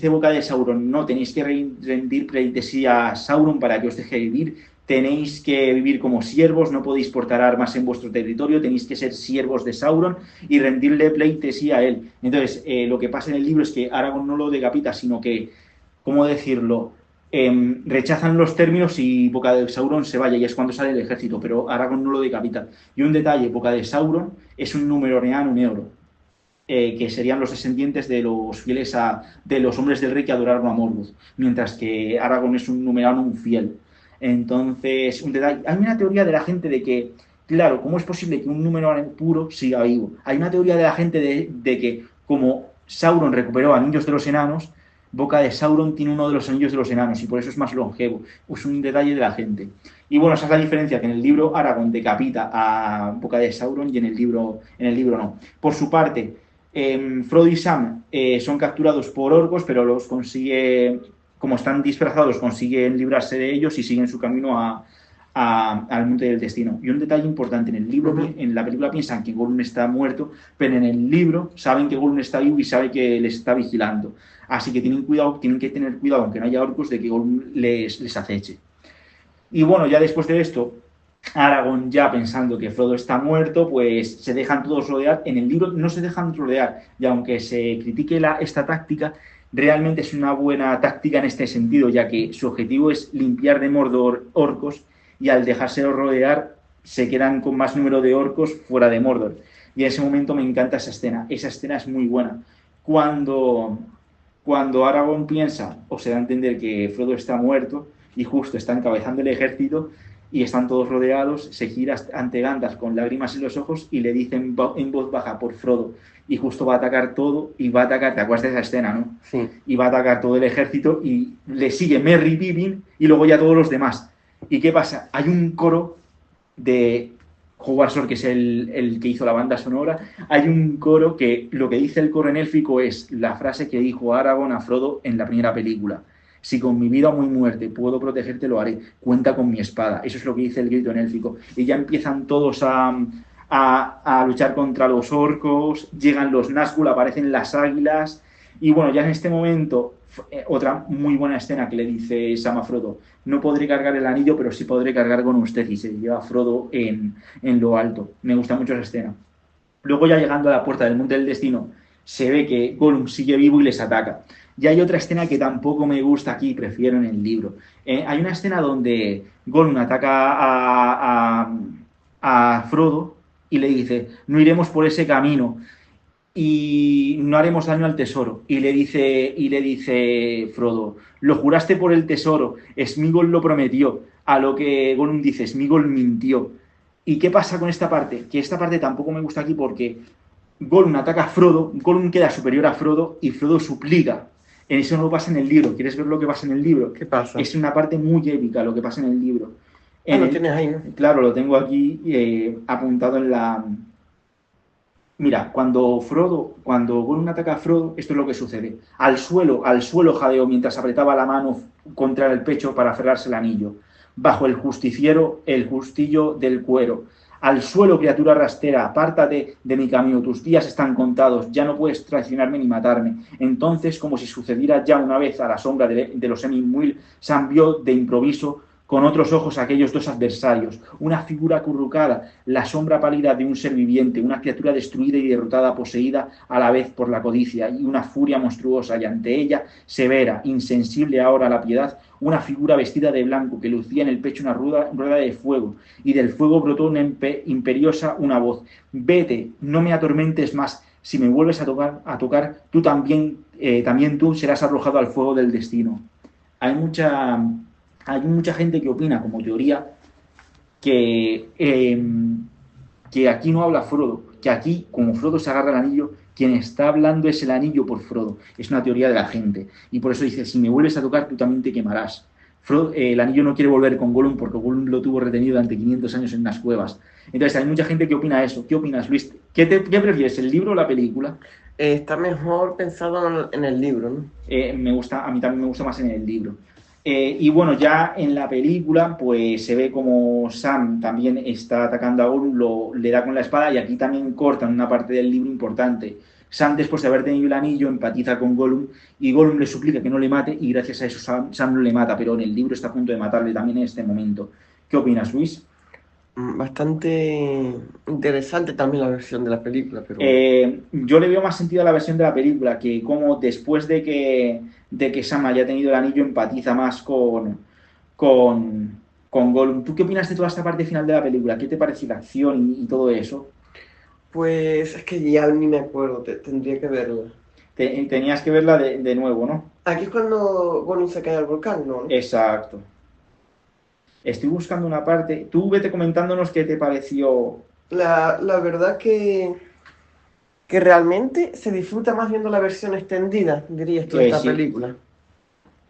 Boca de Sauron, no, tenéis que rendir pleitesía a Sauron para que os deje vivir, tenéis que vivir como siervos, no podéis portar armas en vuestro territorio, tenéis que ser siervos de Sauron y rendirle pleitesía a él. Entonces, lo que pasa en el libro es que Aragorn no lo decapita, sino que, ¿cómo decirlo? Rechazan los términos y Boca de Sauron se vaya y es cuando sale el ejército, pero Aragorn no lo decapita. Y un detalle, Boca de Sauron es un número real, un euro. Que serían los descendientes de los fieles de los hombres del rey que adoraron a Morgoth, mientras que Aragorn es un numerano, un fiel. Entonces, un detalle. Hay una teoría de la gente de que, claro, ¿cómo es posible que un número puro siga vivo? Hay una teoría de la gente de que, como Sauron recuperó anillos de los enanos, Boca de Sauron tiene uno de los anillos de los enanos y por eso es más longevo. Es un detalle de la gente. Y bueno, esa es la diferencia, que en el libro Aragorn decapita a Boca de Sauron y en el libro no. Por su parte, Frodo y Sam son capturados por orcos, pero los consigue, como están disfrazados, consiguen librarse de ellos y siguen su camino al Monte del Destino. Y un detalle importante, en el libro, en la película piensan que Gollum está muerto, pero en el libro saben que Gollum está vivo y sabe que les está vigilando. Así que tienen que tener cuidado, aunque no haya orcos, de que Gollum les aceche. Y bueno, ya después de esto, Aragorn, ya pensando que Frodo está muerto, pues se dejan todos rodear. En el libro no se dejan rodear, y aunque se critique esta táctica, realmente es una buena táctica en este sentido, ya que su objetivo es limpiar de Mordor orcos, y al dejárselo rodear, se quedan con más número de orcos fuera de Mordor. Y en ese momento me encanta esa escena. Esa escena es muy buena. Cuando Aragorn piensa, o se da a entender que Frodo está muerto, y justo está encabezando el ejército, y están todos rodeados, se gira ante Gandalf con lágrimas en los ojos y le dice en voz baja por Frodo, y justo va a atacar todo, y va a atacar, ¿te acuerdas de esa escena, no? Sí. Y va a atacar todo el ejército, y le sigue Merry, Pippin, y luego ya todos los demás. ¿Y qué pasa? Hay un coro de Howard Shore, que es el que hizo la banda sonora, hay un coro que lo que dice el coro en élfico es la frase que dijo Aragorn a Frodo en la primera película. Si con mi vida o mi muerte puedo protegerte, lo haré. Cuenta con mi espada. Eso es lo que dice el grito en élfico. Y ya empiezan todos a luchar contra los orcos, llegan los Nazgûl, aparecen las águilas. Y bueno, ya en este momento, otra muy buena escena que le dice Sam a Frodo: no podré cargar el anillo, pero sí podré cargar con usted. Y se lleva a Frodo en lo alto. Me gusta mucho esa escena. Luego, ya llegando a la puerta del Monte del Destino, se ve que Gollum sigue vivo y les ataca. Y hay otra escena que tampoco me gusta aquí, prefiero en el libro. Hay una escena donde Gollum ataca a Frodo y le dice: no iremos por ese camino y no haremos daño al tesoro. Y le dice Frodo: lo juraste por el tesoro, Sméagol lo prometió. A lo que Gollum dice: Sméagol mintió. ¿Y qué pasa con esta parte? Que esta parte tampoco me gusta aquí porque Gollum ataca a Frodo, Gollum queda superior a Frodo y Frodo suplica. Eso no pasa en el libro. ¿Quieres ver lo que pasa en el libro? ¿Qué pasa? Es una parte muy épica lo que pasa en el libro. Lo tienes ahí, ¿no? Claro, lo tengo aquí apuntado en la... Mira, cuando Gollum ataca a Frodo, esto es lo que sucede. Al suelo jadeó mientras apretaba la mano contra el pecho para aferrarse el anillo. Bajo el justillo del cuero. Al suelo, criatura rastera, apártate de mi camino, tus días están contados, ya no puedes traicionarme ni matarme. Entonces, como si sucediera ya una vez a la sombra de los Emyn Sam vio de improviso con otros ojos a aquellos dos adversarios, una figura acurrucada, la sombra pálida de un ser viviente, una criatura destruida y derrotada, poseída a la vez por la codicia y una furia monstruosa, y ante ella, severa, insensible ahora a la piedad, una figura vestida de blanco que lucía en el pecho una rueda de fuego, y del fuego brotó una imperiosa una voz: vete, no me atormentes más, si me vuelves tú también, también tú serás arrojado al fuego del destino. Hay mucha, hay mucha gente que opina como teoría que, que aquí no habla Frodo, que aquí, como Frodo se agarra el anillo, quien está hablando es el anillo por Frodo. Es una teoría de la gente. Y por eso dice, si me vuelves a tocar, tú también te quemarás. Frodo, el anillo no quiere volver con Gollum porque Gollum lo tuvo retenido durante 500 años en unas cuevas. Entonces hay mucha gente que opina eso. ¿Qué opinas, Luis? ¿Qué prefieres, el libro o la película? Está mejor pensado en el libro, ¿no? A mí también me gusta más en el libro. Y bueno, ya en la película, pues se ve como Sam también está atacando a Gollum, le da con la espada y aquí también cortan una parte del libro importante. Sam, después de haber tenido el anillo, empatiza con Gollum y Gollum le suplica que no le mate y gracias a eso Sam no le mata, pero en el libro está a punto de matarle también en este momento. ¿Qué opinas, Luis? Bastante interesante también la versión de la película, pero Yo le veo más sentido a la versión de la película, que como después de que Sam haya tenido el anillo empatiza más con Gollum. ¿Tú qué opinas de toda esta parte final de la película? ¿Qué te parece la acción y todo eso? pues es que ya ni me acuerdo, tendría que verla. Tenías que verla de nuevo, ¿no? Aquí es cuando Gollum se cae al volcán, ¿no? Exacto. Estoy buscando una parte. Tú vete comentándonos qué te pareció. La verdad que realmente se disfruta más viendo la versión extendida, dirías tú, de esta Sí, película.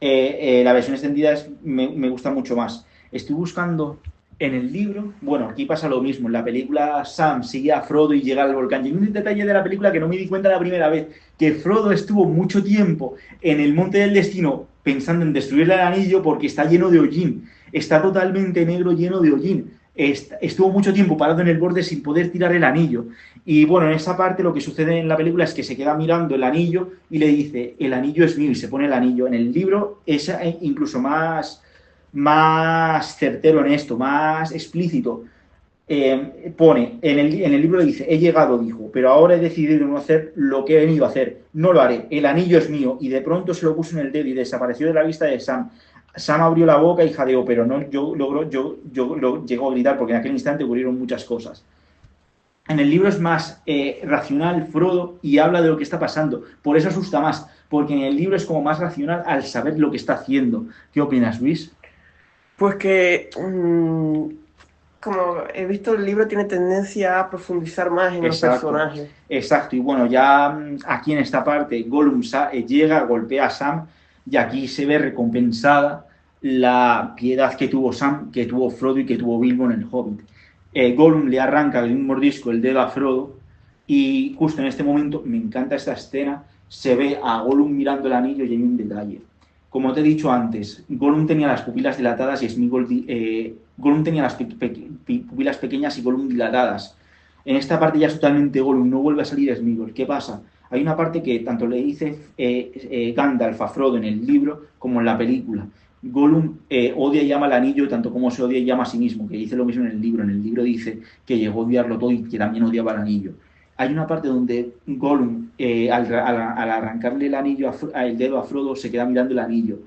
la versión extendida me gusta mucho más. Estoy buscando en el libro, bueno, aquí pasa lo mismo. En la película Sam sigue a Frodo y llega al volcán. Y hay un detalle de la película que no me di cuenta la primera vez, que Frodo estuvo mucho tiempo en el Monte del Destino pensando en destruir el anillo porque está lleno de hollín. Está totalmente negro, lleno de hollín. Estuvo mucho tiempo parado en el borde sin poder tirar el anillo. Y bueno, en esa parte lo que sucede en la película es que se queda mirando el anillo y le dice, el anillo es mío, y se pone el anillo. En el libro es incluso más certero en esto, más explícito. Pone, en el libro le dice, he llegado, dijo, pero ahora he decidido no hacer lo que he venido a hacer. No lo haré, el anillo es mío. Y de pronto se lo puso en el dedo y desapareció de la vista de Sam. Sam abrió la boca y jadeó, pero no llegó a gritar porque en aquel instante ocurrieron muchas cosas. En el libro es más racional Frodo y habla de lo que está pasando. Por eso asusta más, porque en el libro es como más racional al saber lo que está haciendo. ¿Qué opinas, Luis? Pues que, como he visto, el libro tiene tendencia a profundizar más en los Exacto, personajes. exacto. Y bueno, ya aquí en esta parte Gollum llega, golpea a Sam y aquí se ve recompensada la piedad que tuvo Sam, que tuvo Frodo y que tuvo Bilbo en el Hobbit. Gollum le arranca de un mordisco el dedo a Frodo y justo en este momento, me encanta esta escena, se ve a Gollum mirando el anillo y hay un detalle. Como te he dicho antes, Gollum tenía las pupilas dilatadas y Sméagol, Gollum tenía las pupilas pequeñas y Gollum dilatadas. En esta parte ya es totalmente Gollum, no vuelve a salir Sméagol. ¿Qué pasa? Hay una parte que tanto le dice Gandalf a Frodo en el libro como en la película. Gollum odia y llama al anillo tanto como se odia y llama a sí mismo, que dice lo mismo en el libro. En el libro dice que llegó a odiarlo todo y que también odiaba al anillo. Hay una parte donde Gollum, al arrancarle el anillo, el dedo a Frodo, se queda mirando el anillo.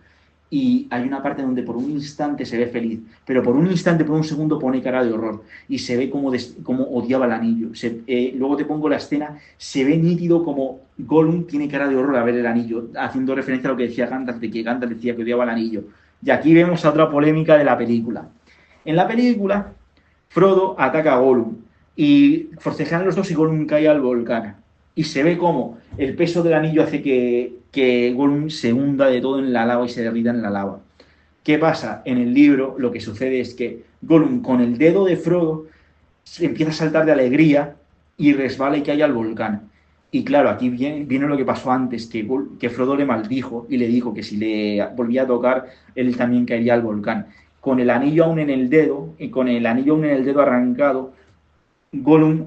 Y hay una parte donde por un instante se ve feliz, pero por un instante, por un segundo, pone cara de horror y se ve como odiaba el anillo. Luego te pongo la escena, se ve nítido como Gollum tiene cara de horror a ver el anillo, haciendo referencia a lo que decía Gandalf, de que Gandalf decía que odiaba el anillo. Y aquí vemos a otra polémica de la película. En la película, Frodo ataca a Gollum y forcejean los dos y Gollum cae al volcán. Y se ve como el peso del anillo hace que Gollum se hunda de todo en la lava y se derrita en la lava. ¿Qué pasa? En el libro lo que sucede es que Gollum con el dedo de Frodo empieza a saltar de alegría y resbala y cae al volcán. Y claro, aquí viene lo que pasó antes, que Frodo le maldijo y le dijo que si le volvía a tocar, él también caería al volcán. Con el anillo aún en el dedo, y con el anillo aún en el dedo arrancado, Gollum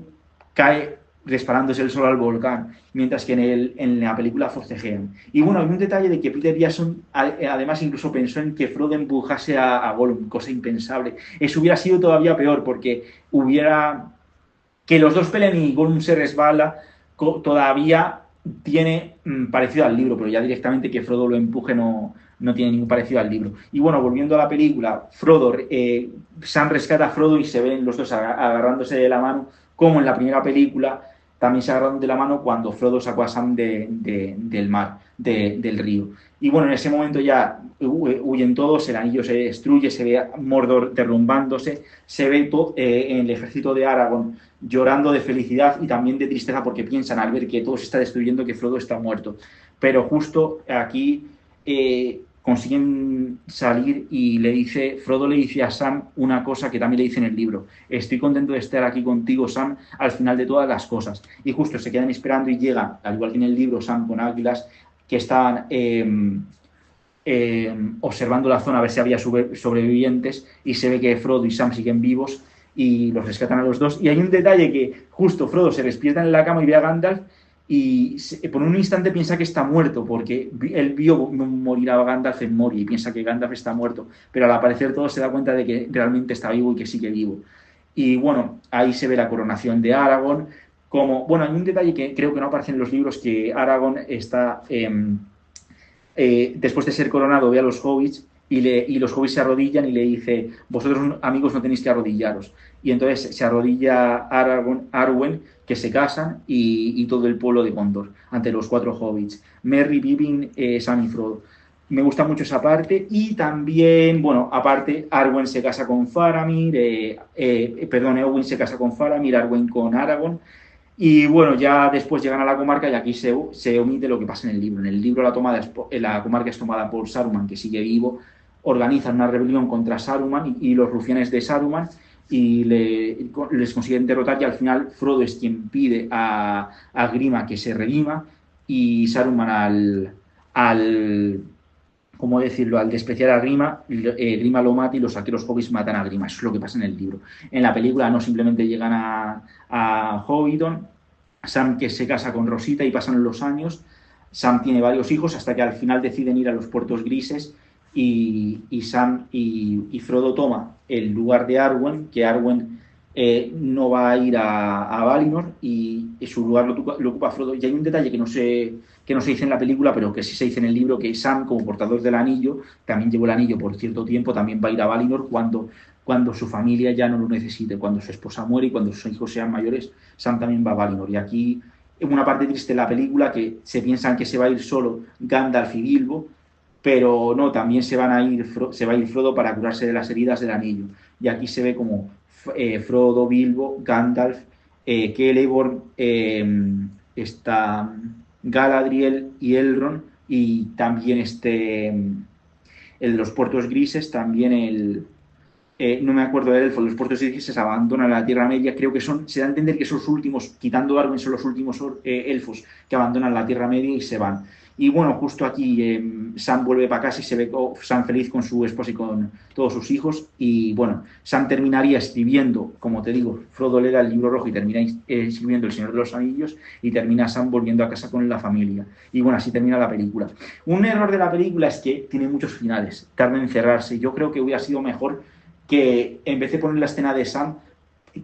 cae disparándose el sol al volcán, mientras que en la película forcejean. Y bueno, hay un detalle de que Peter Jackson además incluso pensó en que Frodo empujase a Gollum, cosa impensable. Eso hubiera sido todavía peor, porque hubiera que los dos peleen y Gollum se resbala, todavía tiene parecido al libro, pero ya directamente que Frodo lo empuje no tiene ningún parecido al libro. Y bueno, volviendo a la película, Sam rescata a Frodo y se ven los dos agarrándose de la mano, como en la primera película, también se agarraron de la mano cuando Frodo sacó a Sam del mar, del río. Y bueno, en ese momento ya huyen todos, el anillo se destruye, se ve a Mordor derrumbándose, se ve todo, el ejército de Aragorn llorando de felicidad y también de tristeza porque piensan al ver que todo se está destruyendo que Frodo está muerto. Pero justo aquí consiguen salir y Frodo le dice a Sam una cosa que también le dice en el libro: estoy contento de estar aquí contigo, Sam, al final de todas las cosas. Y justo se quedan esperando y llega, al igual que en el libro, Sam con águilas que estaban observando la zona a ver si había sobrevivientes, y se ve que Frodo y Sam siguen vivos y los rescatan a los dos. Y hay un detalle que justo Frodo se despierta en la cama y ve a Gandalf y por un instante piensa que está muerto porque él vio morir a Gandalf en Moria y piensa que Gandalf está muerto, pero al aparecer todo se da cuenta de que realmente está vivo y que sigue vivo. Y bueno, ahí se ve la coronación de Aragorn. Como, bueno, hay un detalle que creo que no aparece en los libros, que Aragorn está después de ser coronado, ve a los hobbits y los hobbits se arrodillan y le dice: vosotros amigos no tenéis que arrodillaros. Y entonces se arrodilla Arwen, que se casan, y todo el pueblo de Gondor ante los 4 hobbits: Merry, Pippin, Sam y Frodo. Me gusta mucho esa parte. Y también, bueno, aparte, Arwen se casa con Faramir, Eowyn se casa con Faramir, Arwen con Aragorn. Y bueno, ya después llegan a la comarca y aquí se omite lo que pasa en el libro. En el libro la comarca es tomada por Saruman, que sigue vivo, organizan una rebelión contra Saruman y los rufianes de Saruman y les consiguen derrotar, y al final Frodo es quien pide a Grima que se redima, y Saruman ¿cómo decirlo?, al despreciar a Grima, Grima lo mata y los arqueros hobbits matan a Grima. Eso es lo que pasa en el libro. En la película no simplemente llegan a Hobbiton, Sam que se casa con Rosita y pasan los años, Sam tiene varios hijos hasta que al final deciden ir a los puertos grises y Sam y Frodo toma el lugar de Arwen, que Arwen no va a ir a Valinor y su lugar lo ocupa Frodo. Y hay un detalle que no se dice en la película, pero que sí se dice en el libro, que Sam, como portador del anillo, también llevó el anillo por cierto tiempo, también va a ir a Valinor cuando su familia ya no lo necesite, cuando su esposa muere y cuando sus hijos sean mayores, Sam también va a Valinor. Y aquí, en una parte triste de la película, que se piensan que se va a ir solo Gandalf y Bilbo, pero no, también se va a ir Frodo para curarse de las heridas del anillo. Y aquí se ve como Frodo, Bilbo, Gandalf, Celeborn, está Galadriel y Elrond, y también el de los puertos grises, también no me acuerdo del elfo, los puertos grises abandonan la Tierra Media, creo que se da a entender que son los últimos, quitando Arwen, son los últimos elfos que abandonan la Tierra Media y se van. Y bueno, justo aquí Sam vuelve para casa y se ve Sam feliz con su esposa y con todos sus hijos. Y bueno, Sam terminaría escribiendo, como te digo, Frodo le da el libro rojo y termina escribiendo El Señor de los Anillos, y termina Sam volviendo a casa con la familia. Y bueno, así termina la película. Un error de la película es que tiene muchos finales, tarda en cerrarse. Yo creo que hubiera sido mejor que en vez de poner la escena de Sam,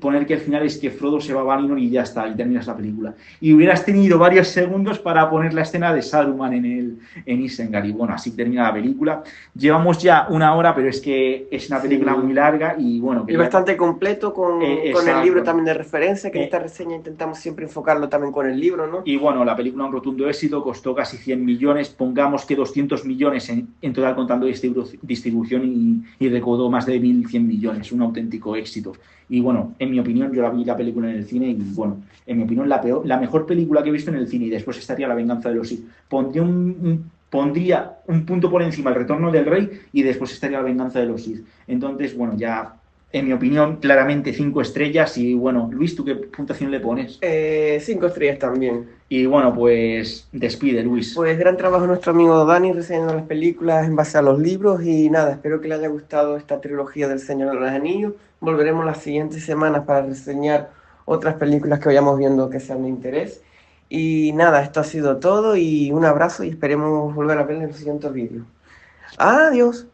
poner que el final es que Frodo se va a Valinor y ya está, y terminas la película. Y hubieras tenido varios segundos para poner la escena de Saruman en Isengard. Y bueno, así termina la película. Llevamos ya 1 hora, pero es que es una película muy larga y bueno. Y bastante completo con el libro también de referencia, que en esta reseña intentamos siempre enfocarlo también con el libro, ¿no? Y bueno, la película un rotundo éxito, costó casi 100 millones, pongamos que 200 millones en total contando distribución, y recaudó más de 1.100 millones, un auténtico éxito. Y bueno, en mi opinión, yo la vi la película en el cine y bueno, en mi opinión la mejor película que he visto en el cine, y después estaría La Venganza de los Sith. Pondría un punto por encima El Retorno del Rey y después estaría La Venganza de los Sith. Entonces, bueno, ya en mi opinión, claramente 5 estrellas. Y bueno, Luis, ¿tú qué puntuación le pones? 5 estrellas también. Y bueno, pues despide, Luis. Pues gran trabajo nuestro amigo Dani reseñando las películas en base a los libros, y nada, espero que le haya gustado esta trilogía del Señor de los Anillos. Volveremos las siguientes semanas para reseñar otras películas que vayamos viendo que sean de interés. Y nada, esto ha sido todo, y un abrazo, y esperemos volver a ver en los siguientes vídeos. Adiós.